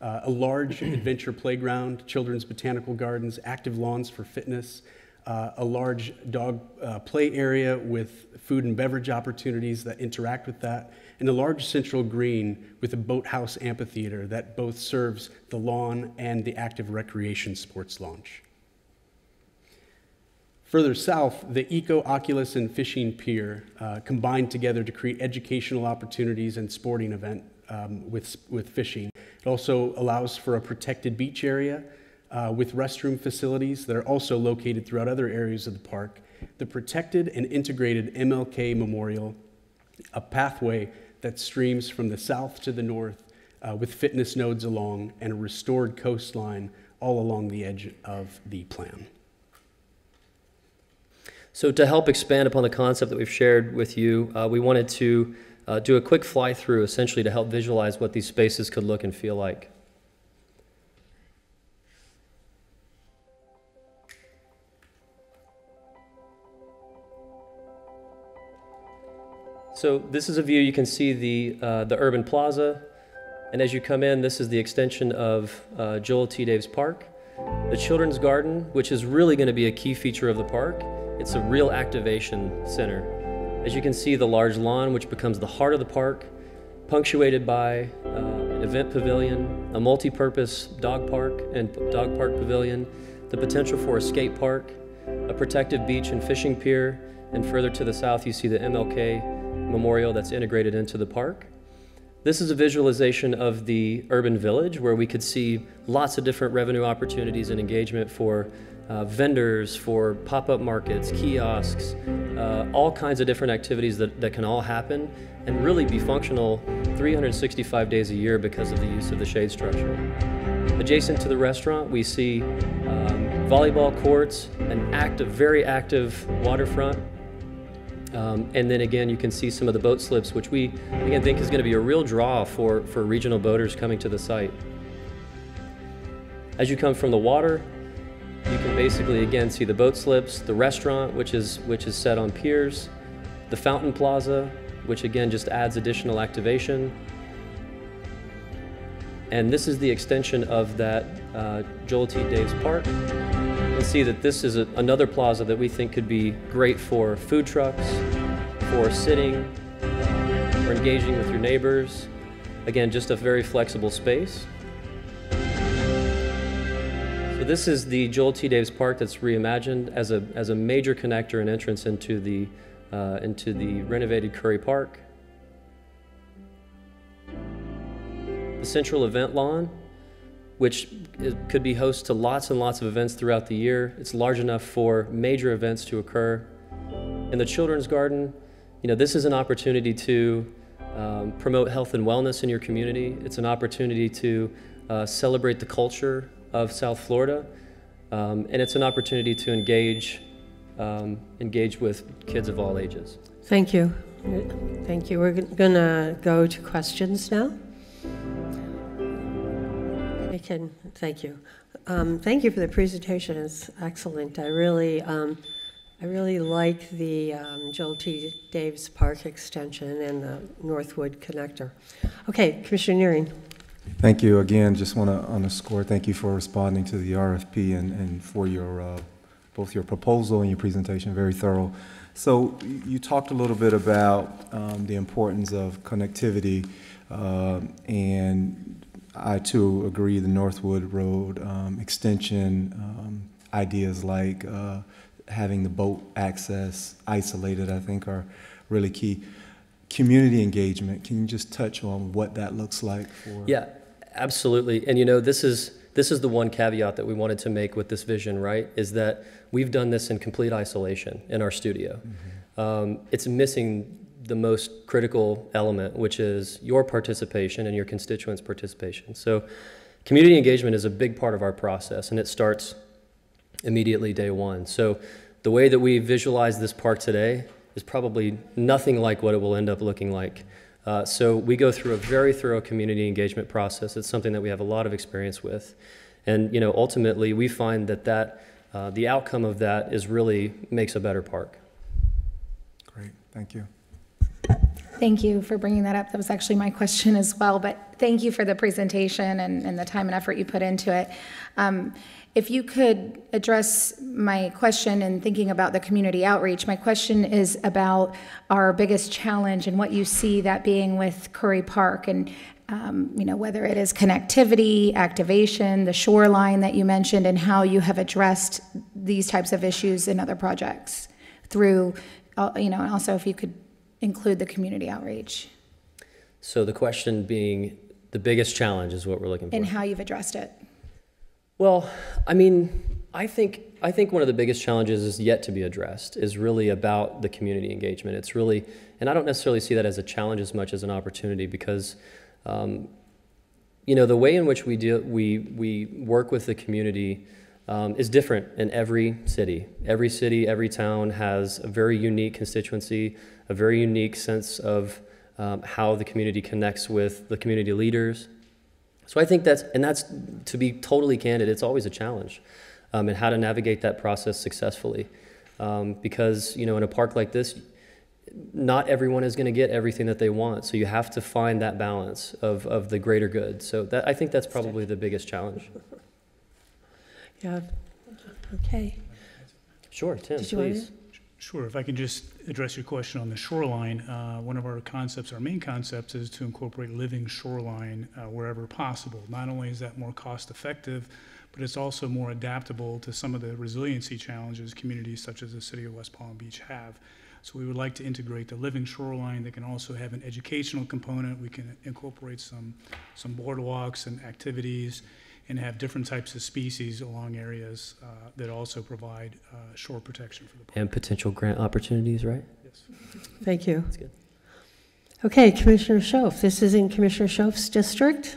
P: a large adventure playground, children's botanical gardens, active lawns for fitness, a large dog play area with food and beverage opportunities that interact with that, and a large central green with a boathouse amphitheater that both serves the lawn and the active recreation sports launch. Further south, the Eco, Oculus, and Fishing Pier combine together to create educational opportunities and sporting event with fishing. It also allows for a protected beach area with restroom facilities that are also located throughout other areas of the park. The protected and integrated MLK Memorial, a pathway that streams from the south to the north with fitness nodes along, and a restored coastline all along the edge of the plan.
Q: So to help expand upon the concept that we've shared with you, we wanted to do a quick fly through essentially to help visualize what these spaces could look and feel like. So this is a view. You can see the urban plaza, And as you come in, this is the extension of Joel T. Davis Park. The Children's Garden, which is really going to be a key feature of the park. It's a real activation center. As you can see, the large lawn, which becomes the heart of the park, punctuated by an event pavilion, a multi-purpose dog park and dog park pavilion, the potential for a skate park, a protective beach and fishing pier, and further to the south you see the MLK Memorial that's integrated into the park. This is a visualization of the urban village where we could see lots of different revenue opportunities and engagement for vendors, for pop-up markets, kiosks, all kinds of different activities that can all happen and really be functional 365 days a year because of the use of the shade structure. Adjacent to the restaurant, we see volleyball courts, an very active waterfront. And then again, you can see some of the boat slips, which we, again, think is going to be a real draw for regional boaters coming to the site. As you come from the water, you can basically, again, see the boat slips, the restaurant, which is set on piers, the fountain plaza, which again just adds additional activation. And this is the extension of that Joel T. Davis Park. You can see that this is another plaza that we think could be great for food trucks, for sitting, for engaging with your neighbors. Again, just a very flexible space. So this is the Joel T. Davis Park that's reimagined as a major connector and entrance into the renovated Currie Park. The central event lawn, which could be host to lots and lots of events throughout the year. It's large enough for major events to occur. In the Children's Garden, this is an opportunity to promote health and wellness in your community. It's an opportunity to celebrate the culture of South Florida, and it's an opportunity to engage with kids of all ages.
I: Thank you. Thank you. We're going to go to questions now. Thank you. Thank you for the presentation. It's excellent. I really like the Joel T. Davis Park extension and the Northwood connector. Okay, Commissioner Nearing.
K: Thank you again. Just want to underscore, thank you for responding to the RFP and for your both your proposal and your presentation, very thorough. So you talked a little bit about the importance of connectivity, and I too agree the Northwood Road extension ideas like having the boat access isolated, I think are really key. Community engagement, can you just touch on what that looks like for?
Q: Yeah, absolutely. And this is the one caveat that we wanted to make with this vision, right? Is that we've done this in complete isolation in our studio. Mm-hmm. It's missing the most critical element, which is your participation and your constituents' participation. So community engagement is a big part of our process, and it starts immediately day one. So the way that we visualize this park today is probably nothing like what it will end up looking like. So we go through a very thorough community engagement process. It's something that we have a lot of experience with. And ultimately we find that the outcome of that is really makes a better park.
K: Great, thank you.
L: Thank you for bringing that up. That was actually my question as well, but thank you for the presentation and the time and effort you put into it. If you could address my question in thinking about the community outreach, my question is about our biggest challenge and what you see that being with Currie Park, and whether it is connectivity, activation, the shoreline that you mentioned, and how you have addressed these types of issues in other projects through, and also if you could include the community outreach.
Q: So the question being the biggest challenge is what we're looking for.
L: And how you've addressed it.
Q: Well, I think one of the biggest challenges is yet to be addressed, is really about the community engagement. It's really, and I don't necessarily see that as a challenge as much as an opportunity, because the way in which we work with the community is different in every city. Every town has a very unique constituency, a very unique sense of how the community connects with the community leaders. So I think that's, to be totally candid, it's always a challenge, and how to navigate that process successfully. Because, in a park like this, not everyone is going to get everything that they want. So you have to find that balance of the greater good. So I think that's probably the biggest challenge.
R: Yeah. Okay.
Q: Sure, Tim,
R: Did you want
Q: please.
R: to?
S: Sure, if I can just address your question on the shoreline, one of our concepts, our main concepts, is to incorporate living shoreline wherever possible. Not only is that more cost effective, but it's also more adaptable to some of the resiliency challenges communities such as the city of West Palm Beach have. So we would like to integrate the living shoreline that can also have an educational component. We can incorporate some boardwalks and activities and have different types of species along areas that also provide shore protection for the park.
Q: And potential grant opportunities, right?
S: Yes.
R: Thank you.
Q: That's good.
R: Okay, Commissioner Schoaf. This is in Commissioner Schoaf's district.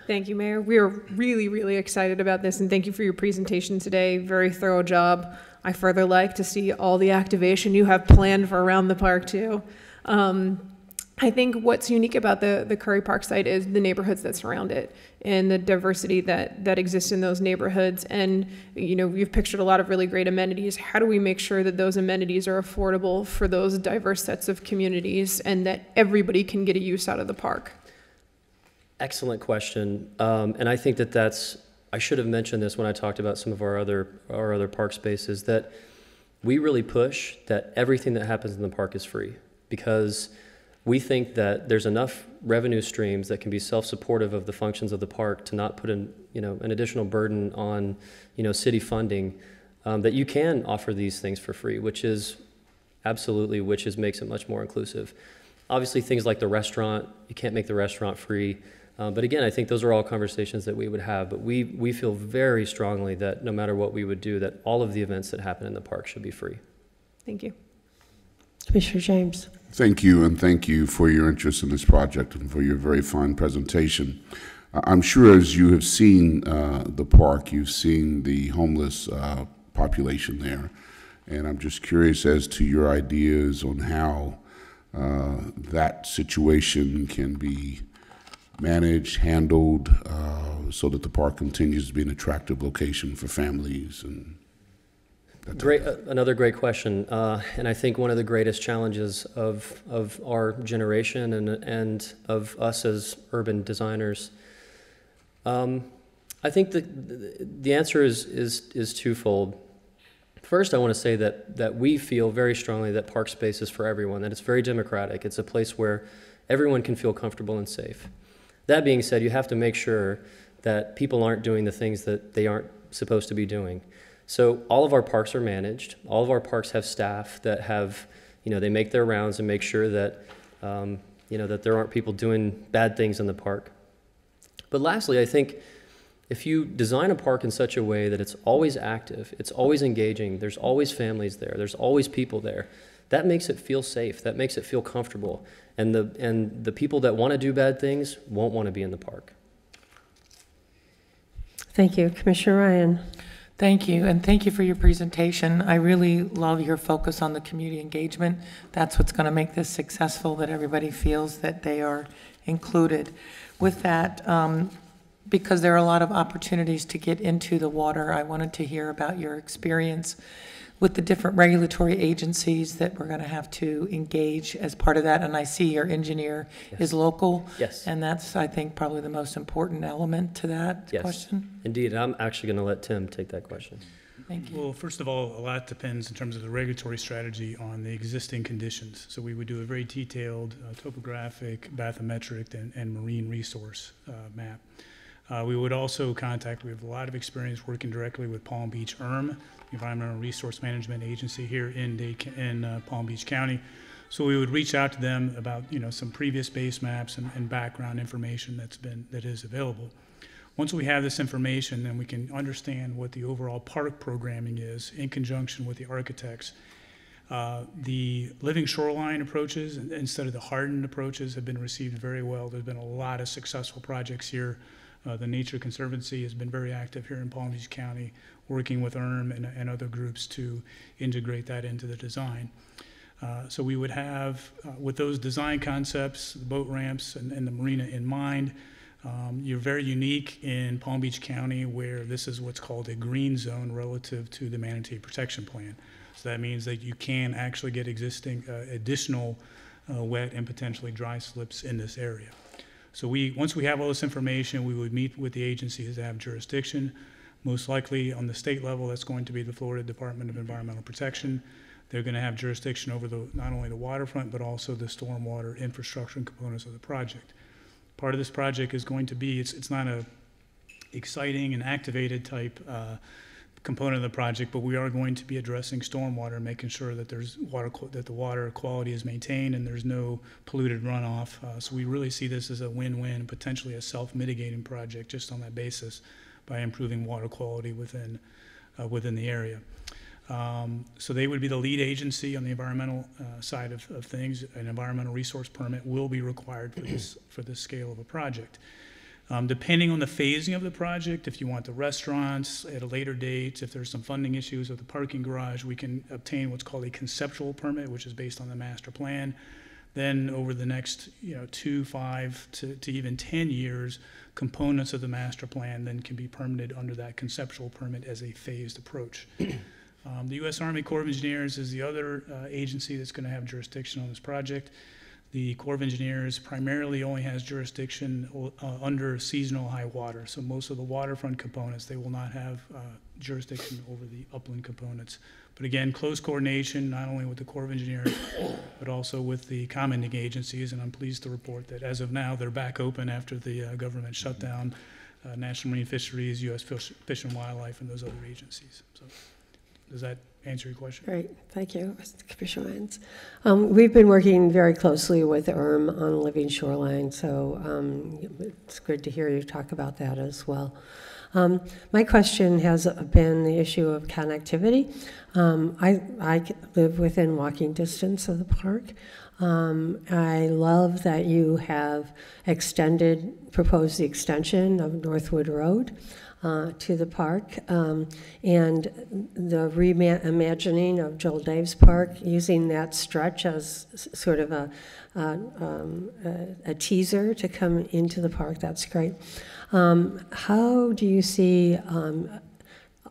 M: Thank you, Mayor. We are really, really excited about this, and thank you for your presentation today. Very thorough job. I further like to see all the activation you have planned for around the park, too. I think what's unique about the Currie Park site is the neighborhoods that surround it and the diversity that exists in those neighborhoods. And, you know, you've pictured a lot of really great amenities. How do we make sure that those amenities are affordable for those diverse sets of communities and that everybody can get a use out of the park?
Q: Excellent question. And I think that's, I should have mentioned this when I talked about some of our other park spaces, that we really push that everything that happens in the park is free, because we think that there's enough revenue streams that can be self-supportive of the functions of the park to not put an additional burden on, city funding, that you can offer these things for free, which makes it much more inclusive. Obviously, things like the restaurant, you can't make the restaurant free. But again, I think those are all conversations that we would have. But we feel very strongly that no matter what we would do, that all of the events that happen in the park should be free.
M: Thank you.
R: Commissioner James.
N: Thank you, and thank you for your interest in this project and for your very fine presentation. I'm sure as you have seen the park, you've seen the homeless population there. And I'm just curious as to your ideas on how that situation can be managed, handled, so that the park continues to be an attractive location for families and
Q: Another great question, and I think one of the greatest challenges of our generation and of us as urban designers. I think the answer is twofold. First, I want to say that we feel very strongly that park space is for everyone, that it's very democratic. It's a place where everyone can feel comfortable and safe. That being said, you have to make sure that people aren't doing the things that they aren't supposed to be doing. So all of our parks are managed. All of our parks have staff that have, they make their rounds and make sure that, that there aren't people doing bad things in the park. But lastly, I think if you design a park in such a way that it's always active, it's always engaging, there's always families there, there's always people there, that makes it feel safe, that makes it feel comfortable. And the people that want to do bad things won't want to be in the park.
R: Thank you. Commissioner Ryan.
J: Thank you, and thank you for your presentation. I really love your focus on the community engagement. That's what's going to make this successful, that everybody feels that they are included. With that, because there are a lot of opportunities to get into the water, I wanted to hear about your experience with the different regulatory agencies that we're going to have to engage as part of that. And I see your engineer is local.
Q: Yes.
J: And that's, I think, probably the most important element to that question.
Q: Indeed. I'm actually going to let Tim take that question.
J: Thank you.
S: Well, first of all, a lot depends in terms of the regulatory strategy on the existing conditions. So we would do a very detailed topographic, bathymetric, and marine resource map. We would also we have a lot of experience working directly with Palm Beach ERM, Environmental Resource Management Agency here in Palm Beach County. So we would reach out to them about some previous base maps and background information that is available. Once we have this information, then we can understand what the overall park programming is in conjunction with the architects. The living shoreline approaches instead of the hardened approaches have been received very well. There's been a lot of successful projects here. The Nature Conservancy has been very active here in Palm Beach County, working with ERM and other groups to integrate that into the design. So we would have, with those design concepts, the boat ramps and the marina in mind, you're very unique in Palm Beach County, where this is what's called a green zone relative to the Manatee Protection Plan. So that means that you can actually get existing additional wet and potentially dry slips in this area. So once we have all this information, we would meet with the agencies that have jurisdiction. Most likely on the state level, that's going to be the Florida Department of Environmental Protection. They're going to have jurisdiction over not only the waterfront, but also the stormwater infrastructure and components of the project. Part of this project is going to be, it's not a exciting and activated type component of the project, but we are going to be addressing stormwater and making sure that that the water quality is maintained and there's no polluted runoff. So we really see this as a win-win, potentially a self-mitigating project just on that basis by improving water quality within the area. So they would be the lead agency on the environmental side of things. An environmental resource permit will be required for this scale of a project. Depending on the phasing of the project, if you want the restaurants at a later date, if there's some funding issues with the parking garage, we can obtain what's called a conceptual permit, which is based on the master plan. Then over the next 2, 5 to even 10 years, components of the master plan then can be permitted under that conceptual permit as a phased approach. The U.S. Army Corps of Engineers is the other agency that's going to have jurisdiction on this project. The Corps of Engineers primarily only has jurisdiction under seasonal high water. So most of the waterfront components, they will not have jurisdiction over the upland components. But again, close coordination, not only with the Corps of Engineers, but also with the commenting agencies. And I'm pleased to report that as of now, they're back open after the government shutdown, National Marine Fisheries, U.S. Fish and Wildlife, and those other agencies. So does that answer your question?
R: Great, thank you, Commissioner Lyons. We've been working very closely with on living shoreline, so it's good to hear you talk about that as well. My question has been the issue of connectivity. I live within walking distance of the park. I love that you have proposed the extension of Northwood Road to the park, and the reimagining of Joel Daves Park, using that stretch as sort of a teaser to come into the park. That's great. How do you see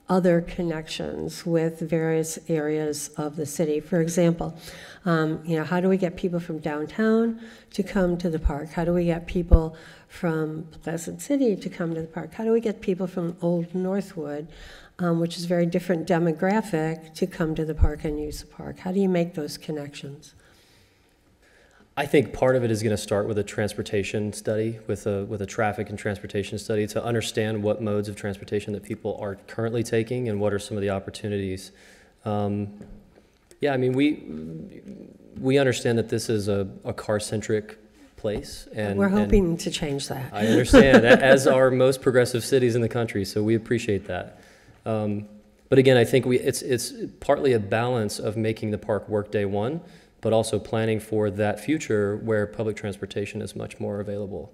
R: other connections with various areas of the city? For example, how do we get people from downtown to come to the park? How do we get people from Pleasant City to come to the park? How do we get people from Old Northwood, which is a very different demographic, to come to the park and use the park? How do you make those connections?
Q: I think part of it is going to start with a transportation study, with a traffic and transportation study, to understand what modes of transportation that people are currently taking and what are some of the opportunities. Yeah, I mean, we understand that this is a car-centric place, and
R: we're hoping to change that.
Q: I understand, as are most progressive cities in the country, so we appreciate that. But again, I think it's partly a balance of making the park work day one, but also planning for that future where public transportation is much more available.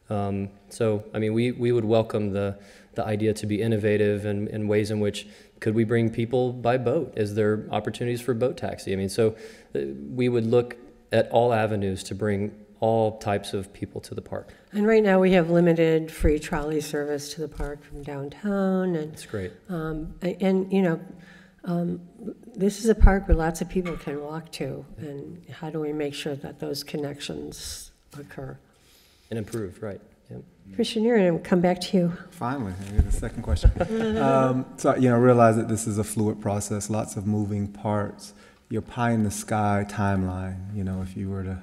Q: So, I mean, we would welcome the idea to be innovative in ways in which could we bring people by boat? Is there opportunities for boat taxi? I mean, so we would look at all avenues to bring all types of people to the park.
R: And right now we have limited free trolley service to the park from downtown. And
Q: that's great.
R: This is a park where lots of people can walk to, and how do we make sure that those connections occur?
Q: And improve, right. Yep.
R: Commissioner, I'm come back to you.
K: Finally, the second question. So, realize that this is a fluid process, lots of moving parts. Your pie in the sky timeline, if you were to...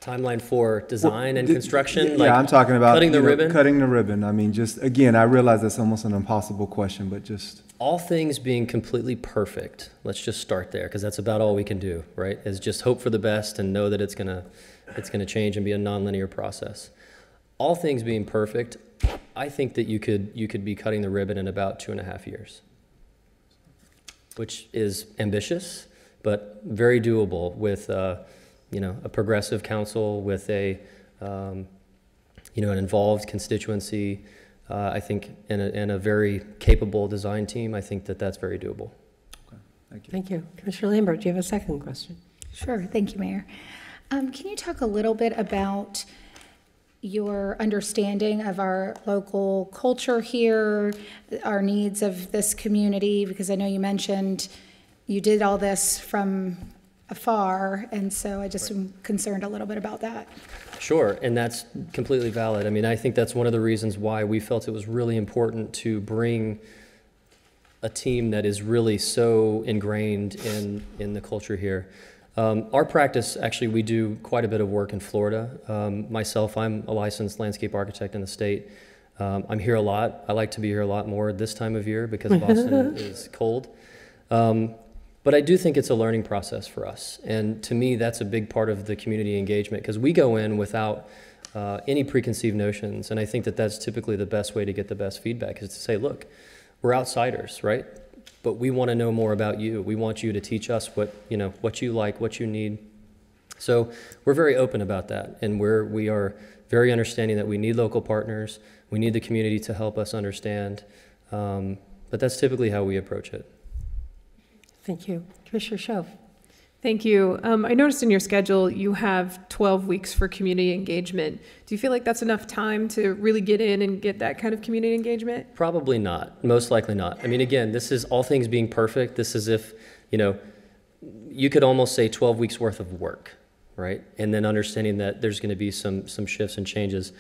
Q: Timeline for design and construction?
K: Yeah,
Q: like
K: I'm talking about
Q: cutting the ribbon?
K: Cutting the ribbon. I mean, just, again, I realize that's almost an impossible question, but just...
Q: All things being completely perfect, let's just start there, because that's about all we can do, right? Is just hope for the best and know that it's gonna change and be a nonlinear process. All things being perfect, I think that you could be cutting the ribbon in about 2.5 years, which is ambitious, but very doable with a progressive council, with an involved constituency. I think in a very capable design team, I think that that's very doable.
K: Okay, thank you.
R: Thank you. Commissioner Lambert, do you have a second question?
L: Sure, thank you, Mayor. Can you talk a little bit about, your understanding of our local culture here, our needs of this community, because I know you mentioned you did all this from afar, and so I just am concerned a little bit about that.
Q: Sure, and that's completely valid. I mean, I think that's one of the reasons why we felt it was really important to bring a team that is really so ingrained in the culture here. Our practice, actually, we do quite a bit of work in Florida. Myself, I'm a licensed landscape architect in the state. I'm here a lot. I like to be here a lot more this time of year because Boston is cold. But I do think it's a learning process for us. And to me, that's a big part of the community engagement because we go in without any preconceived notions. And I think that that's typically the best way to get the best feedback is to say, look, we're outsiders, right? But we want to know more about you. We want you to teach us what you like, what you need. So we're very open about that. And we are very understanding that we need local partners. We need the community to help us understand. But that's typically how we approach it.
R: Thank you. Commissioner Shove.
M: Thank you. I noticed in your schedule you have 12 weeks for community engagement. Do you feel like that's enough time to really get in and get that kind of community engagement?
Q: Probably not. Most likely not. I mean, again, this is all things being perfect. This is if, you could almost say 12 weeks worth of work, right? And then understanding that there's going to be some shifts and changes.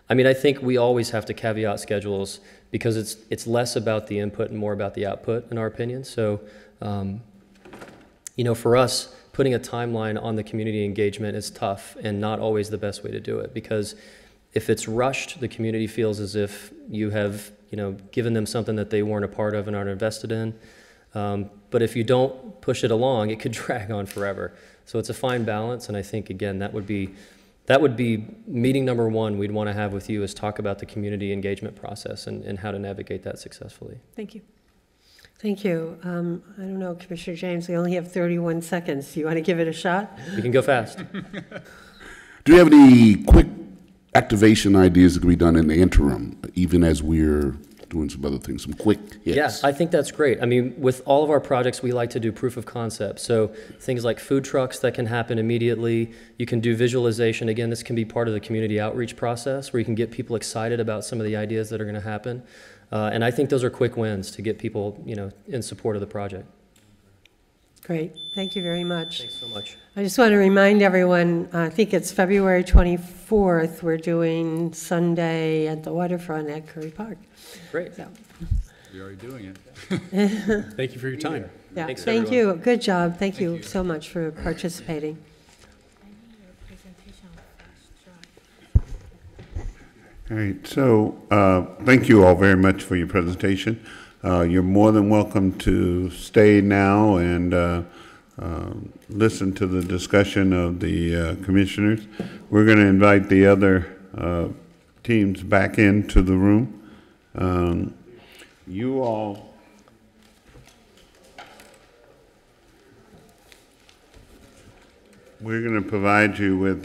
Q: I mean, I think we always have to caveat schedules because it's less about the input and more about the output, in our opinion. So, for us, putting a timeline on the community engagement is tough and not always the best way to do it because if it's rushed, the community feels as if you have, given them something that they weren't a part of and aren't invested in. But if you don't push it along, it could drag on forever. So it's a fine balance, and I think, again, that would be meeting number one we'd want to have with you is talk about the community engagement process and how to navigate that successfully.
M: Thank you.
R: Thank you. I don't know, Commissioner James, we only have 31 seconds. Do you want to give it a shot?
Q: We can go fast.
N: Do you have any quick activation ideas that can be done in the interim, even as we're doing some other things, some quick hits?
Q: Yeah, I think that's great. I mean, with all of our projects, we like to do proof of concept. So things like food trucks that can happen immediately. You can do visualization. Again, this can be part of the community outreach process where you can get people excited about some of the ideas that are going to happen. And I think those are quick wins to get people, in support of the project.
R: Great. Thank you very much.
Q: Thanks so much.
R: I just want to remind everyone, I think it's February 24th, we're doing Sunday at the waterfront at Currie Park.
Q: Great.
R: So.
P: We're already doing it. Thank you for your time.
R: Yeah,
Q: Thanks,
R: thank
Q: everyone.
R: you. Good job. Thank you so much for participating.
A: All right, so thank you all very much for your presentation. You're more than welcome to stay now and listen to the discussion of the commissioners. We're going to invite the other teams back into the room. You all, we're going to provide you with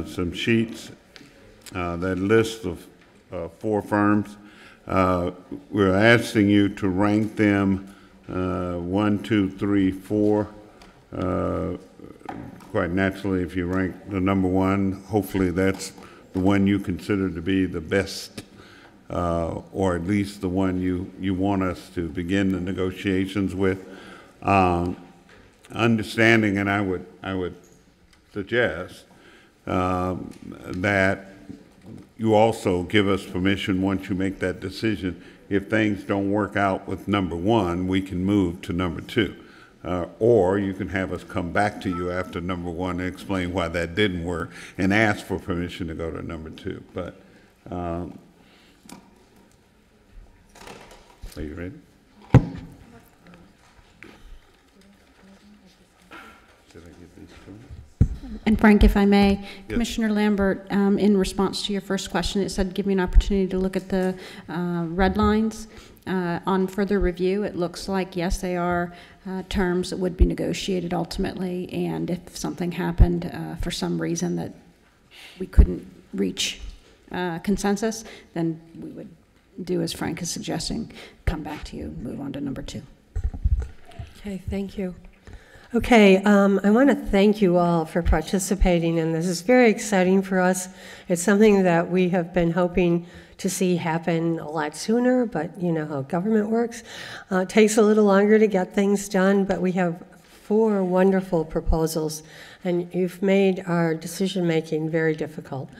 A: some sheets that list of 4 firms. We're asking you to rank them 1, 2, 3, 4. Quite naturally, if you rank the number 1, hopefully that's the one you consider to be the best, or at least the one you want us to begin the negotiations with. Understanding, and I would suggest that you also give us permission once you make that decision. If things don't work out with number 1, we can move to number 2. Or you can have us come back to you after number 1 and explain why that didn't work and ask for permission to go to number 2. But are you ready?
O: And Frank, if I may,
A: Yes.
O: Commissioner Lambert, in response to your first question, it said give me an opportunity to look at the red lines. On further review, it looks like, yes, they are terms that would be negotiated ultimately, and if something happened for some reason that we couldn't reach consensus, then we would do as Frank is suggesting, come back to you, move on to number 2.
R: Okay, thank you. Okay, I want to thank you all for participating in this. It's very exciting for us. It's something that we have been hoping to see happen a lot sooner, but you know how government works. It takes a little longer to get things done, but we have 4 wonderful proposals, and you've made our decision-making very difficult.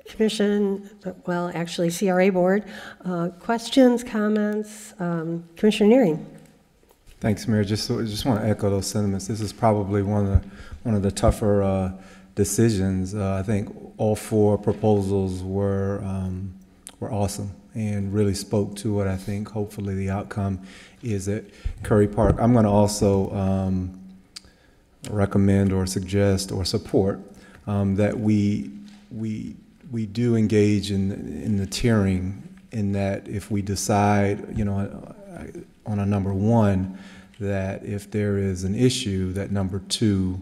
R: Commission, well, actually, CRA board, questions, comments, Commissioner Nearing.
K: Thanks, Mayor. Just want to echo those sentiments. This is probably one of the tougher decisions. I think all 4 proposals were awesome and really spoke to what I think hopefully the outcome is at Currie Park. I'm going to also recommend or suggest or support that we do engage in the tiering, in that if we decide, you know, on a number 1, that if there is an issue, that number 2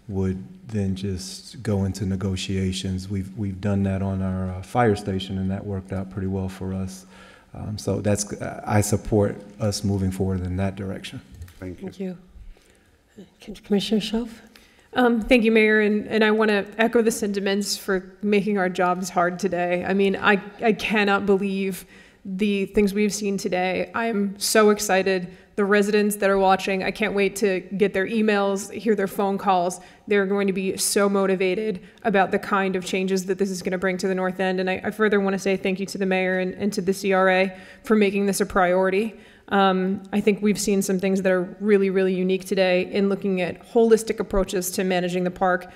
K: would then just go into negotiations. We've done that on our fire station, and that worked out pretty well for us. So I support us moving forward in that direction.
A: Thank you.
R: Thank you. Commissioner Shelf?
M: Thank you, Mayor, and I want to echo the sentiments for making our jobs hard today. I mean, I cannot believe the things we've seen today. I'm so excited. The residents that are watching, I can't wait to get their emails, hear their phone calls. They're going to be so motivated about the kind of changes that this is going to bring to the North End. And I further want to say thank you to the mayor and to the CRA for making this a priority. I think we've seen some things that are really, really unique today in looking at holistic approaches to managing the park,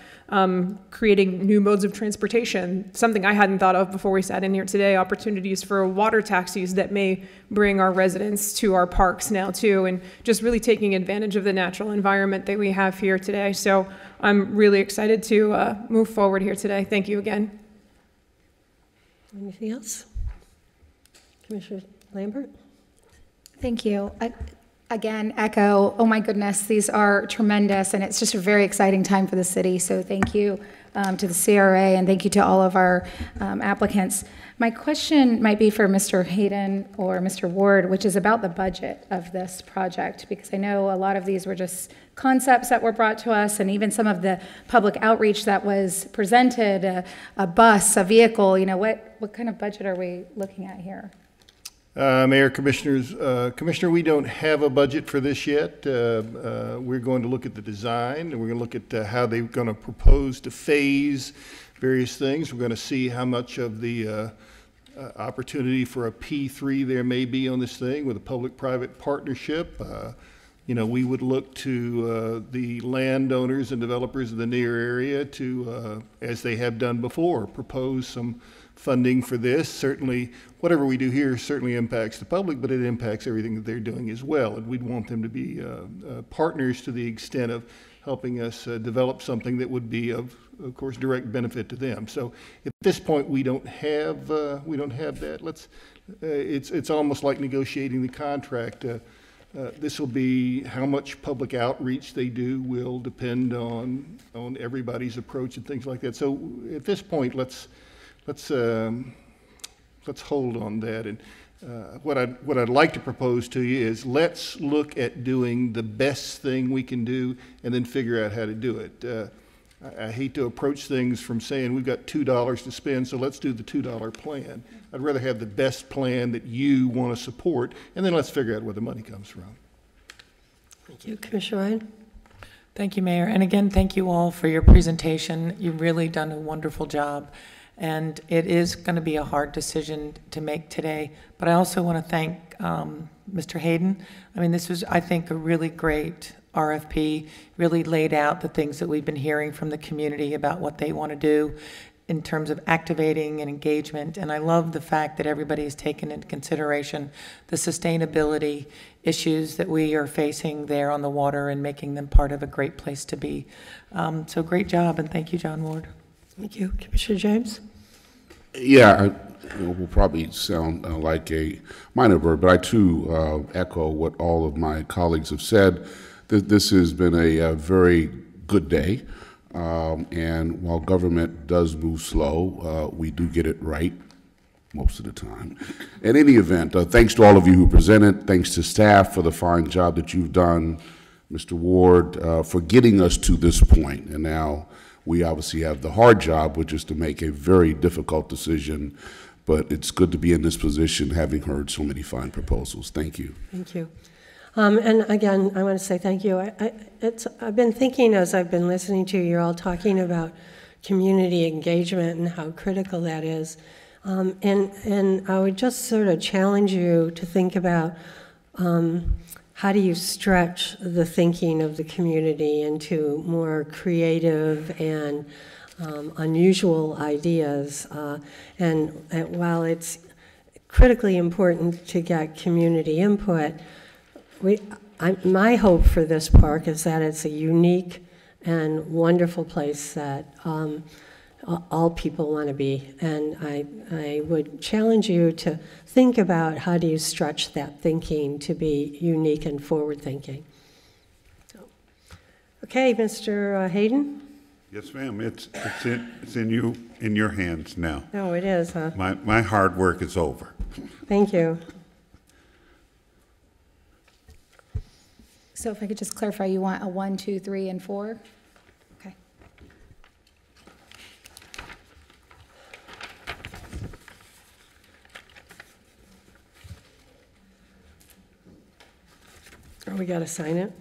M: creating new modes of transportation, something I hadn't thought of before we sat in here today, opportunities for water taxis that may bring our residents to our parks now too, and just really taking advantage of the natural environment that we have here today. So I'm really excited to move forward here today. Thank you again.
R: Anything else? Commissioner Lambert?
L: Thank you. Again, echo, oh my goodness, these are tremendous, and it's just a very exciting time for the city. So thank you to the CRA, and thank you to all of our applicants. My question might be for Mr. Hayden or Mr. Ward, which is about the budget of this project, because I know a lot of these were just concepts that were brought to us, and even some of the public outreach that was presented, a bus, a vehicle, you know, what kind of budget are we looking at here?
T: Mayor, Commissioners, Commissioner, we don't have a budget for this yet. We're going to look at the design, and we're going to look at how they're going to propose to phase various things. We're going to see how much of the opportunity for a P3 there may be on this thing with a public-private partnership. You know, we would look to the landowners and developers of the near area to, as they have done before, propose some funding for this. Certainly, whatever we do here certainly impacts the public, but it impacts everything that they're doing as well. And we'd want them to be partners to the extent of helping us develop something that would be of course, direct benefit to them. So at this point, we don't have that. It's almost like negotiating the contract. This will be how much public outreach they do will depend on everybody's approach and things like that. So at this point, let's hold on that. And what I'd like to propose to you is let's look at doing the best thing we can do and then figure out how to do it. I hate to approach things from saying we've got $2 to spend, so let's do the $2 plan. I'd rather have the best plan that you want to support, and then let's figure out where the money comes from.
R: Thank you. Commissioner Ryan?
J: Thank you, Mayor. And again, thank you all for your presentation. You've really done a wonderful job. And it is going to be a hard decision to make today. But I also want to thank Mr. Hayden. I mean, this was, I think, a really great RFP, really laid out the things that we've been hearing from the community about what they want to do in terms of activating and engagement. And I love the fact that everybody has taken into consideration the sustainability issues that we are facing there on the water and making them part of a great place to be. So great job, and thank you, John Ward.
R: Thank you. Commissioner James?
N: Yeah, will probably sound like a minor word, but I too echo what all of my colleagues have said. This has been a very good day, and while government does move slow, we do get it right most of the time. In any event, thanks to all of you who presented. Thanks to staff for the fine job that you've done. Mr. Ward, for getting us to this point. And now we obviously have the hard job, which is to make a very difficult decision. But it's good to be in this position, having heard so many fine proposals. Thank you.
R: Thank you. And again, I want to say thank you. I've been thinking as I've been listening to you all talking about community engagement and how critical that is. And I would just sort of challenge you to think about how do you stretch the thinking of the community into more creative and unusual ideas. And while it's critically important to get community input, my hope for this park is that it's a unique and wonderful place that all people want to be. And I would challenge you to think about how do you stretch that thinking to be unique and forward-thinking. Okay, Mr. Hayden?
A: Yes, ma'am. It's in your hands now.
R: Oh, it is, huh?
A: My hard work is over.
R: Thank you.
L: So if I could just clarify, you want a 1, 2, 3, and 4? Okay.
R: Oh, we got to sign it?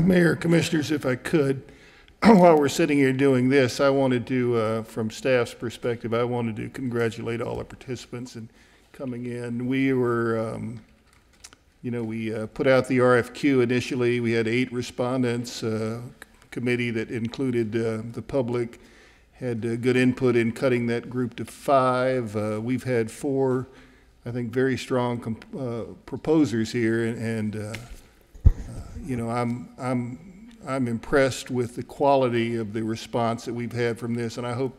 T: Mayor, Commissioners, if I could, while we're sitting here doing this, I wanted to, from staff's perspective, I wanted to congratulate all the participants in coming in. We were, we put out the RFQ initially. We had 8 respondents, committee that included the public, had good input in cutting that group to 5. We've had 4, I think, very strong proposers here, and I'm impressed with the quality of the response that we've had from this, and I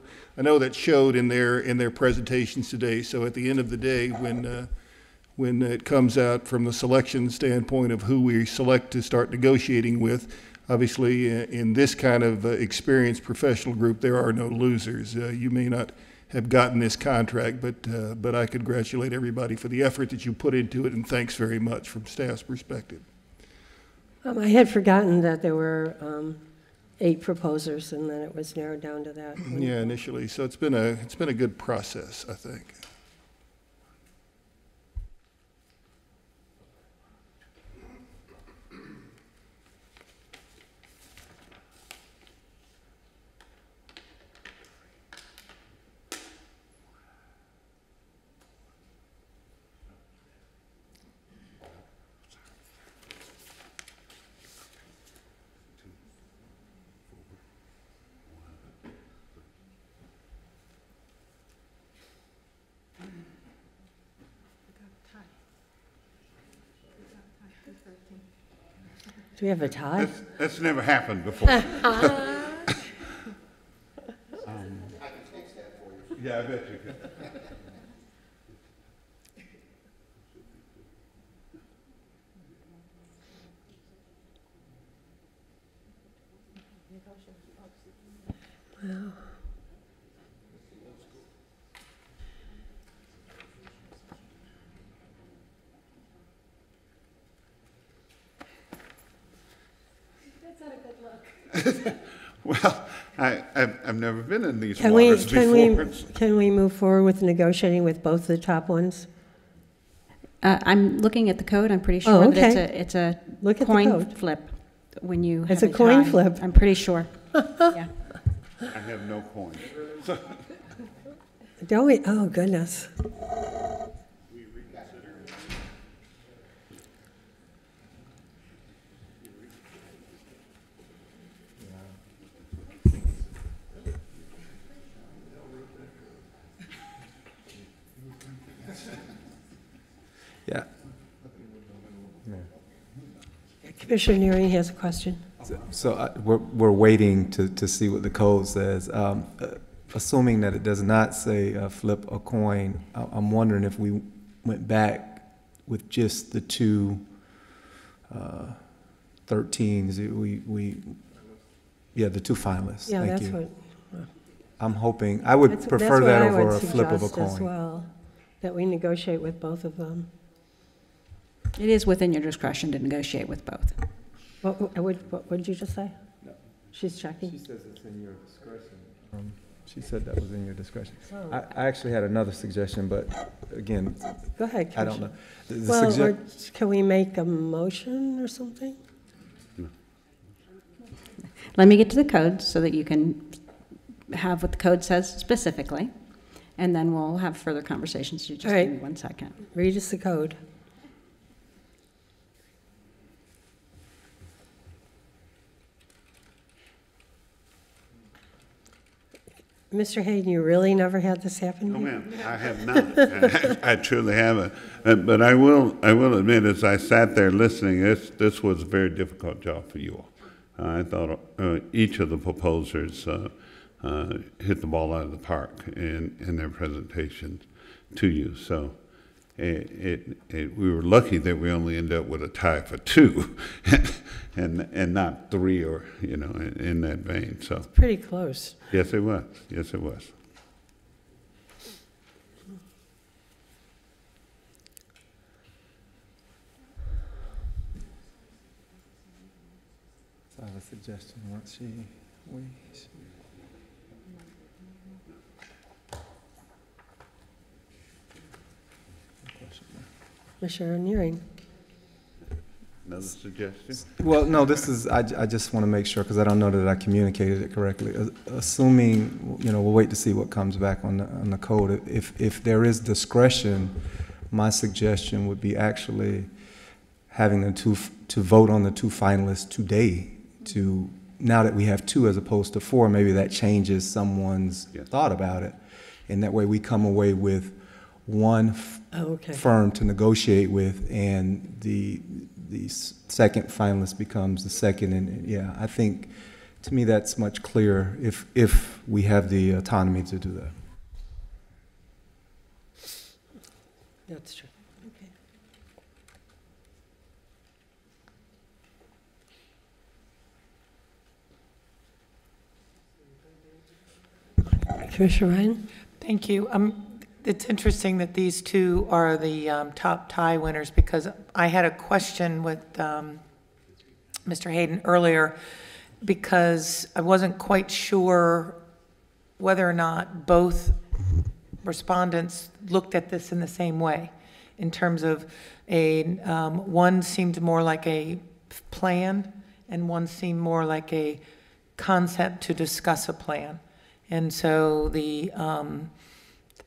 T: know that showed in their presentations today. So at the end of the day, when it comes out from the selection standpoint of who we select to start negotiating with, obviously in this kind of experienced professional group, there are no losers. You may not have gotten this contract, but I congratulate everybody for the effort that you put into it, and thanks very much from staff's perspective.
R: I had forgotten that there were 8 proposers, and then it was narrowed down to that.
T: Yeah, initially. So it's been a good process, I think.
R: Do we have a tie?
A: That's never happened before.
R: I
A: can take that for you. Yeah, I bet you can.
R: Wow.
A: Well, I've never been in these waters before.
R: Can we move forward with negotiating with both the top ones?
O: I'm looking at the code. I'm pretty sure that
R: okay.
O: it's a
R: Look at the
O: coin
R: code.
O: flip when you have
R: It's a coin flip.
O: I'm pretty sure. Yeah.
A: I have no coins. So,
R: Don't we? Oh, goodness.
K: Yeah.
R: Commissioner Neary has a question.
K: So we're waiting to see what the code says. Assuming that it does not say flip a coin, I'm wondering if we went back with just the two 13s. The two finalists.
R: Yeah,
K: Thank
R: that's
K: you.
R: what.
K: I'm hoping, I would prefer that over a flip of a coin.
R: As well, that we negotiate with both of them.
O: It is within your discretion to negotiate with both.
R: What did you just say?
K: No.
R: She's checking.
K: She says it's in your discretion. She said that was in your discretion.
R: Oh.
K: I actually had another suggestion, but again,
R: Go ahead,
K: I don't know.
R: Well, can we make a motion or something?
O: Let me get to the code so that you can have what the code says specifically, and then we'll have further conversations. You just give me 1 second.
R: Read us the code. Mr. Hayden, you really never had this happen?
A: No, ma'am, I have not. I truly haven't. But I will admit, as I sat there listening, this was a very difficult job for you all. I thought each of the proposers hit the ball out of the park in their presentations to you. So we were lucky that we only ended up with a tie for 2 and not 3 or, in that vein. So
R: pretty close.
A: Yes, it was. Yes, it was.
K: So I have a suggestion. Once
R: Commissioner Nearing.
A: Another suggestion?
K: Well, no, this is, I just want to make sure, because I don't know that I communicated it correctly. Assuming, we'll wait to see what comes back on the code. If there is discretion, my suggestion would be actually having to vote on the 2 finalists today. Now that we have 2 as opposed to 4, maybe that changes someone's thought about it. And that way we come away with one firm to negotiate with, and the second finalist becomes the second. And I think, to me, that's much clearer if we have the autonomy to do that.
R: That's true. Okay. Commissioner Ryan?
J: Thank you. It's interesting that these 2 are the top tie winners, because I had a question with Mr. Hayden earlier, because I wasn't quite sure whether or not both respondents looked at this in the same way, in terms of one seemed more like a plan and one seemed more like a concept to discuss a plan. And so the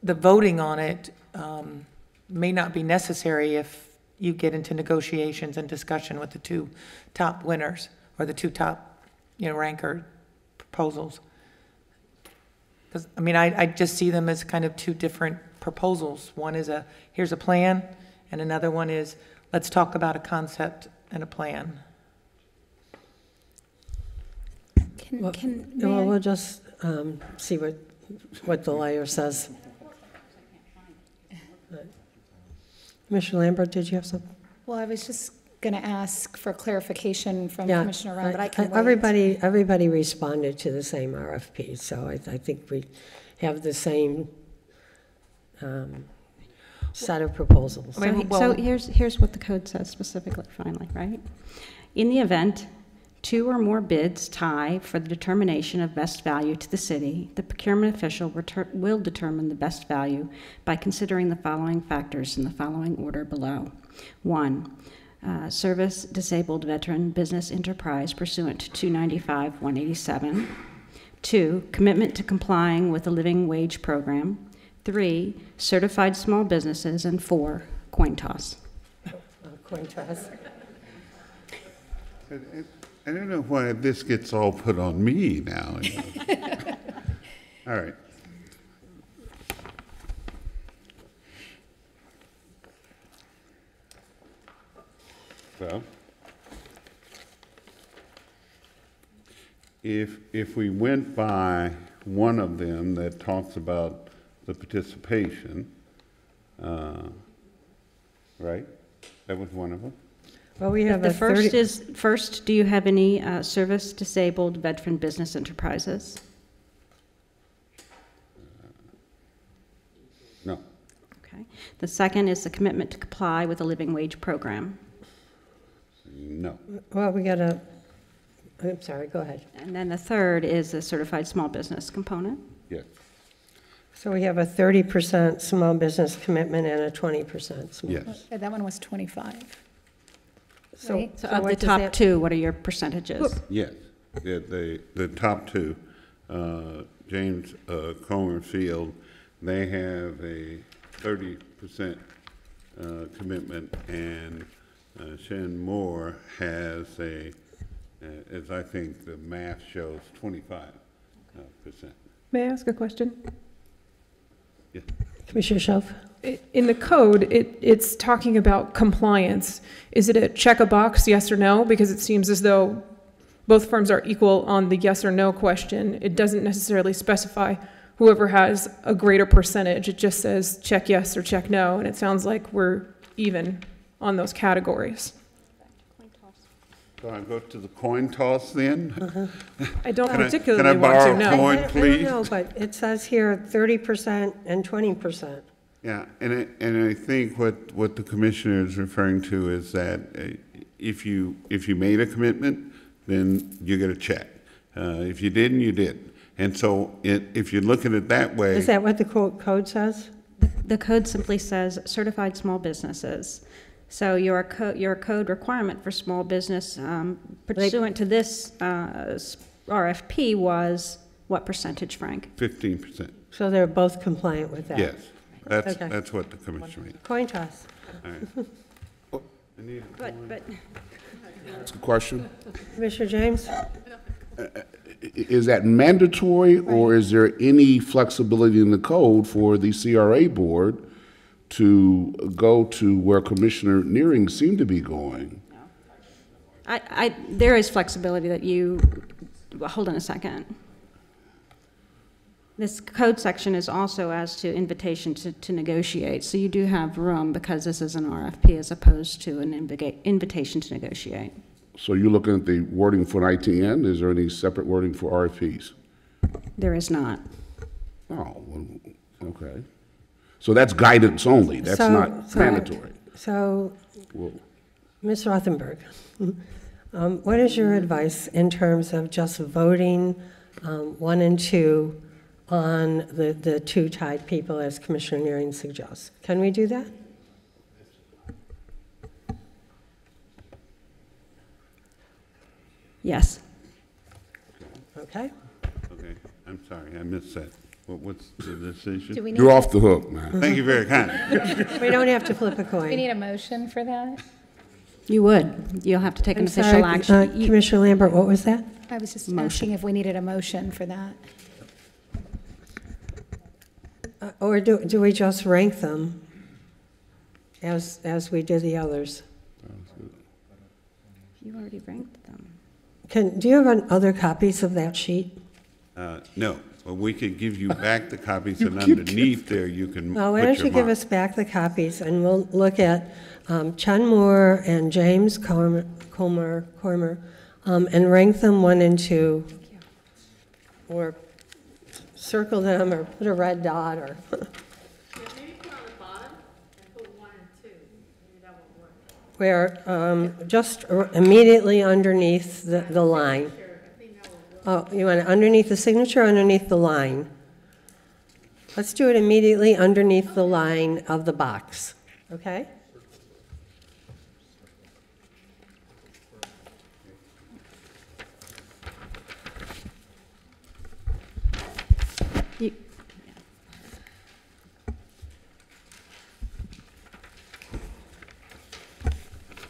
J: voting on it may not be necessary if you get into negotiations and discussion with the 2 top winners, or the 2 top, ranker proposals. Because, I just see them as kind of 2 different proposals. One is here's a plan, and another one is, let's talk about a concept and a plan.
R: We'll just see what the lawyer says. Commissioner Lambert, did you have something?
L: Well, I was just going to ask for clarification from Commissioner Ryan, but I can wait.
R: Everybody responded to the same RFP, so I think we have the same set of proposals.
O: So here's what the code says specifically, finally, right? In the event 2 or more bids tie for the determination of best value to the city, the procurement official will determine the best value by considering the following factors in the following order below. 1, service disabled veteran business enterprise pursuant to 295-187. 2, commitment to complying with the living wage program. 3, certified small businesses. And 4, coin toss.
R: Coin toss.
A: I don't know why this gets all put on me now. All right. So, if we went by one of them that talks about the participation, right? That was one of them.
R: Well, we have
O: the first, do you have any service disabled veteran business enterprises?
A: No.
O: Okay. The second is the commitment to comply with the living wage program.
A: No.
R: Well, we got a, I'm sorry, go ahead.
O: And then the third is the certified small business component.
A: Yes.
R: So we have a 30% small business commitment and a 20% small.
A: Yes.
L: That one was 25.
O: So,
L: Right.
O: so of the top 2, what are your percentages?
A: Yes. The top 2, James Comer Field, they have a 30% commitment, and Shen Moore has a, as I think the math shows, 25%.
M: May I ask a question?
A: Yeah.
R: Commissioner Shelf?
M: In the code, it's talking about compliance. Is it a check a box, yes or no? Because it seems as though both firms are equal on the yes or no question. It doesn't necessarily specify whoever has a greater percentage. It just says check yes or check no, and it sounds like we're even on those categories.
A: So I go to the coin toss then?
M: I don't
A: Can
M: particularly
A: I
M: want
A: borrow
M: to, no.
A: a coin, please?
R: I don't know, but it says here 30% and 20%.
A: Yeah, and I think what the commissioner is referring to is that if you made a commitment, then you get a check. If you didn't, you didn't. And so if you look at it that way.
R: Is that what the code says?
O: The code simply says certified small businesses. So your code requirement for small business pursuant to this RFP was what percentage, Frank?
A: 15%.
R: So they're both compliant with that?
A: Yes, that's,
R: Okay.
A: that's what the commissioner made.
R: Coin toss.
A: All right.
O: But
N: That's a question.
R: Commissioner James?
N: Is that mandatory, or is there any flexibility in the code for the CRA board to go to where Commissioner Nearing seemed to be going?
O: there is flexibility that you, well, hold on a second. This code section is also as to invitation to negotiate. So you do have room because this is an RFP as opposed to an invitation to negotiate.
N: So you're looking at the wording for an ITN. Is there any separate wording for RFPs?
O: There is not.
N: Oh, well, okay. So that's guidance only. That's not mandatory.
R: So,
N: Well,
R: Ms. Rothenberg, what is your advice in terms of just voting 1 and 2 on the 2 tied people as Commissioner Nearing suggests? Can we do that?
O: Yes.
R: Okay.
A: Okay, I'm sorry, I missed that. What's the decision?
L: Do we need
N: You're off the hook, man.
A: Thank you very kindly.
R: We don't have to flip a coin.
L: We need a motion for that?
O: You would. You'll have to take an
R: I'm
O: official
R: sorry,
O: action.
R: Commissioner Lambert, what was that?
L: I was just
O: Motion.
L: asking if we needed a motion for that.
R: Or do we just rank them as we did the others?
O: You already ranked them.
R: Do you have other copies of that sheet?
A: No, but we could give you back the copies, and underneath there you can
R: Well, why
A: put
R: don't
A: your
R: you give
A: mark.
R: us back the copies, and we'll look at Chen Moore and James Comer, and rank them 1 and 2, or circle them, or put a red dot, or. where just immediately underneath the line. Oh, you want it underneath the signature or underneath the line? Let's do it immediately underneath the line of the box, okay?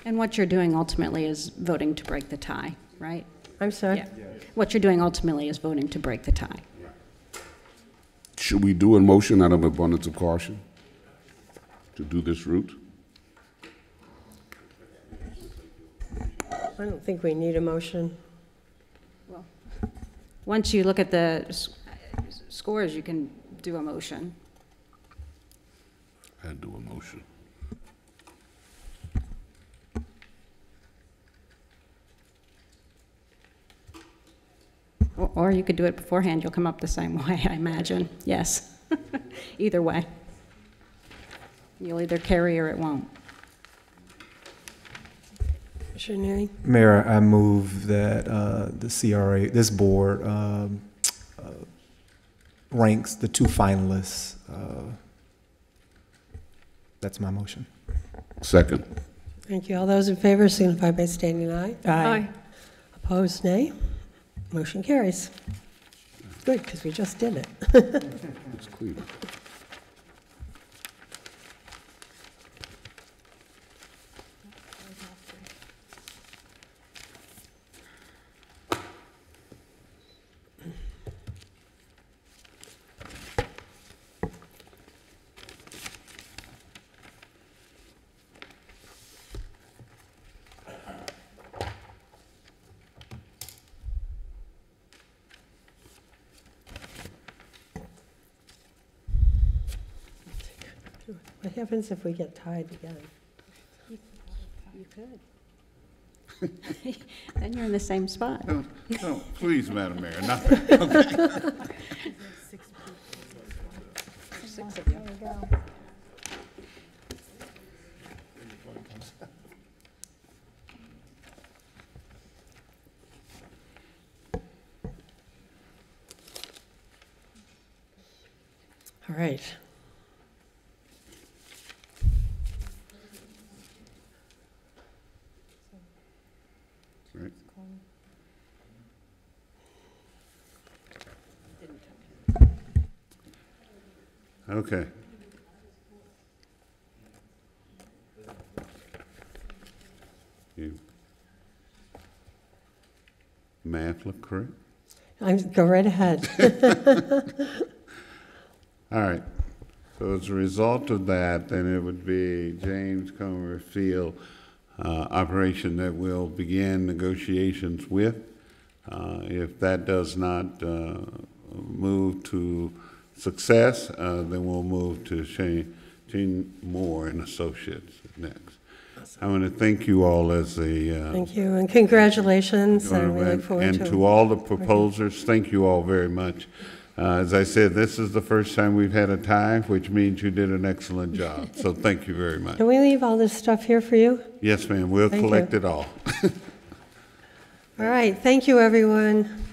O: And what you're doing ultimately is voting to break the tie, right?
R: I'm sorry?
O: Yeah. What you're doing ultimately is voting to break the tie.
N: Should we do a motion out of abundance of caution to do this route?
R: I don't think we need a motion.
O: Well, once you look at the scores, you can do a motion.
N: I'd do a motion.
O: Or you could do it beforehand. You'll come up the same way, I imagine. Yes. Either way. You'll either carry or it won't.
R: Commissioner
K: Mayor, I move that the CRA, this board, ranks the 2 finalists. That's my motion.
N: Second.
R: Thank you. All those in favor signify by stating aye.
M: Aye.
R: Opposed, nay. Motion carries. Good, because we just did it.
N: It's clear.
R: What happens if we get tied again?
O: You could. Then you're in the same spot.
A: No, please, Madam Mayor, not that. Okay.
O: 6 of you.
R: All right.
A: Right. Okay. You math look correct?
R: Go right ahead.
A: All right. So as a result of that, then it would be James Comer Field operation that we'll begin negotiations with. If that does not move to success, then we'll move to Shane Moore and Associates next. I want to thank you all as the
R: Thank you, and congratulations. I really look forward
A: and to all the proposers, thank you all very much. As I said, this is the first time we've had a tie, which means you did an excellent job. So thank you very much.
R: Can we leave all this stuff here for you?
A: Yes, ma'am. We'll collect it all.
R: All right. Thank you, everyone.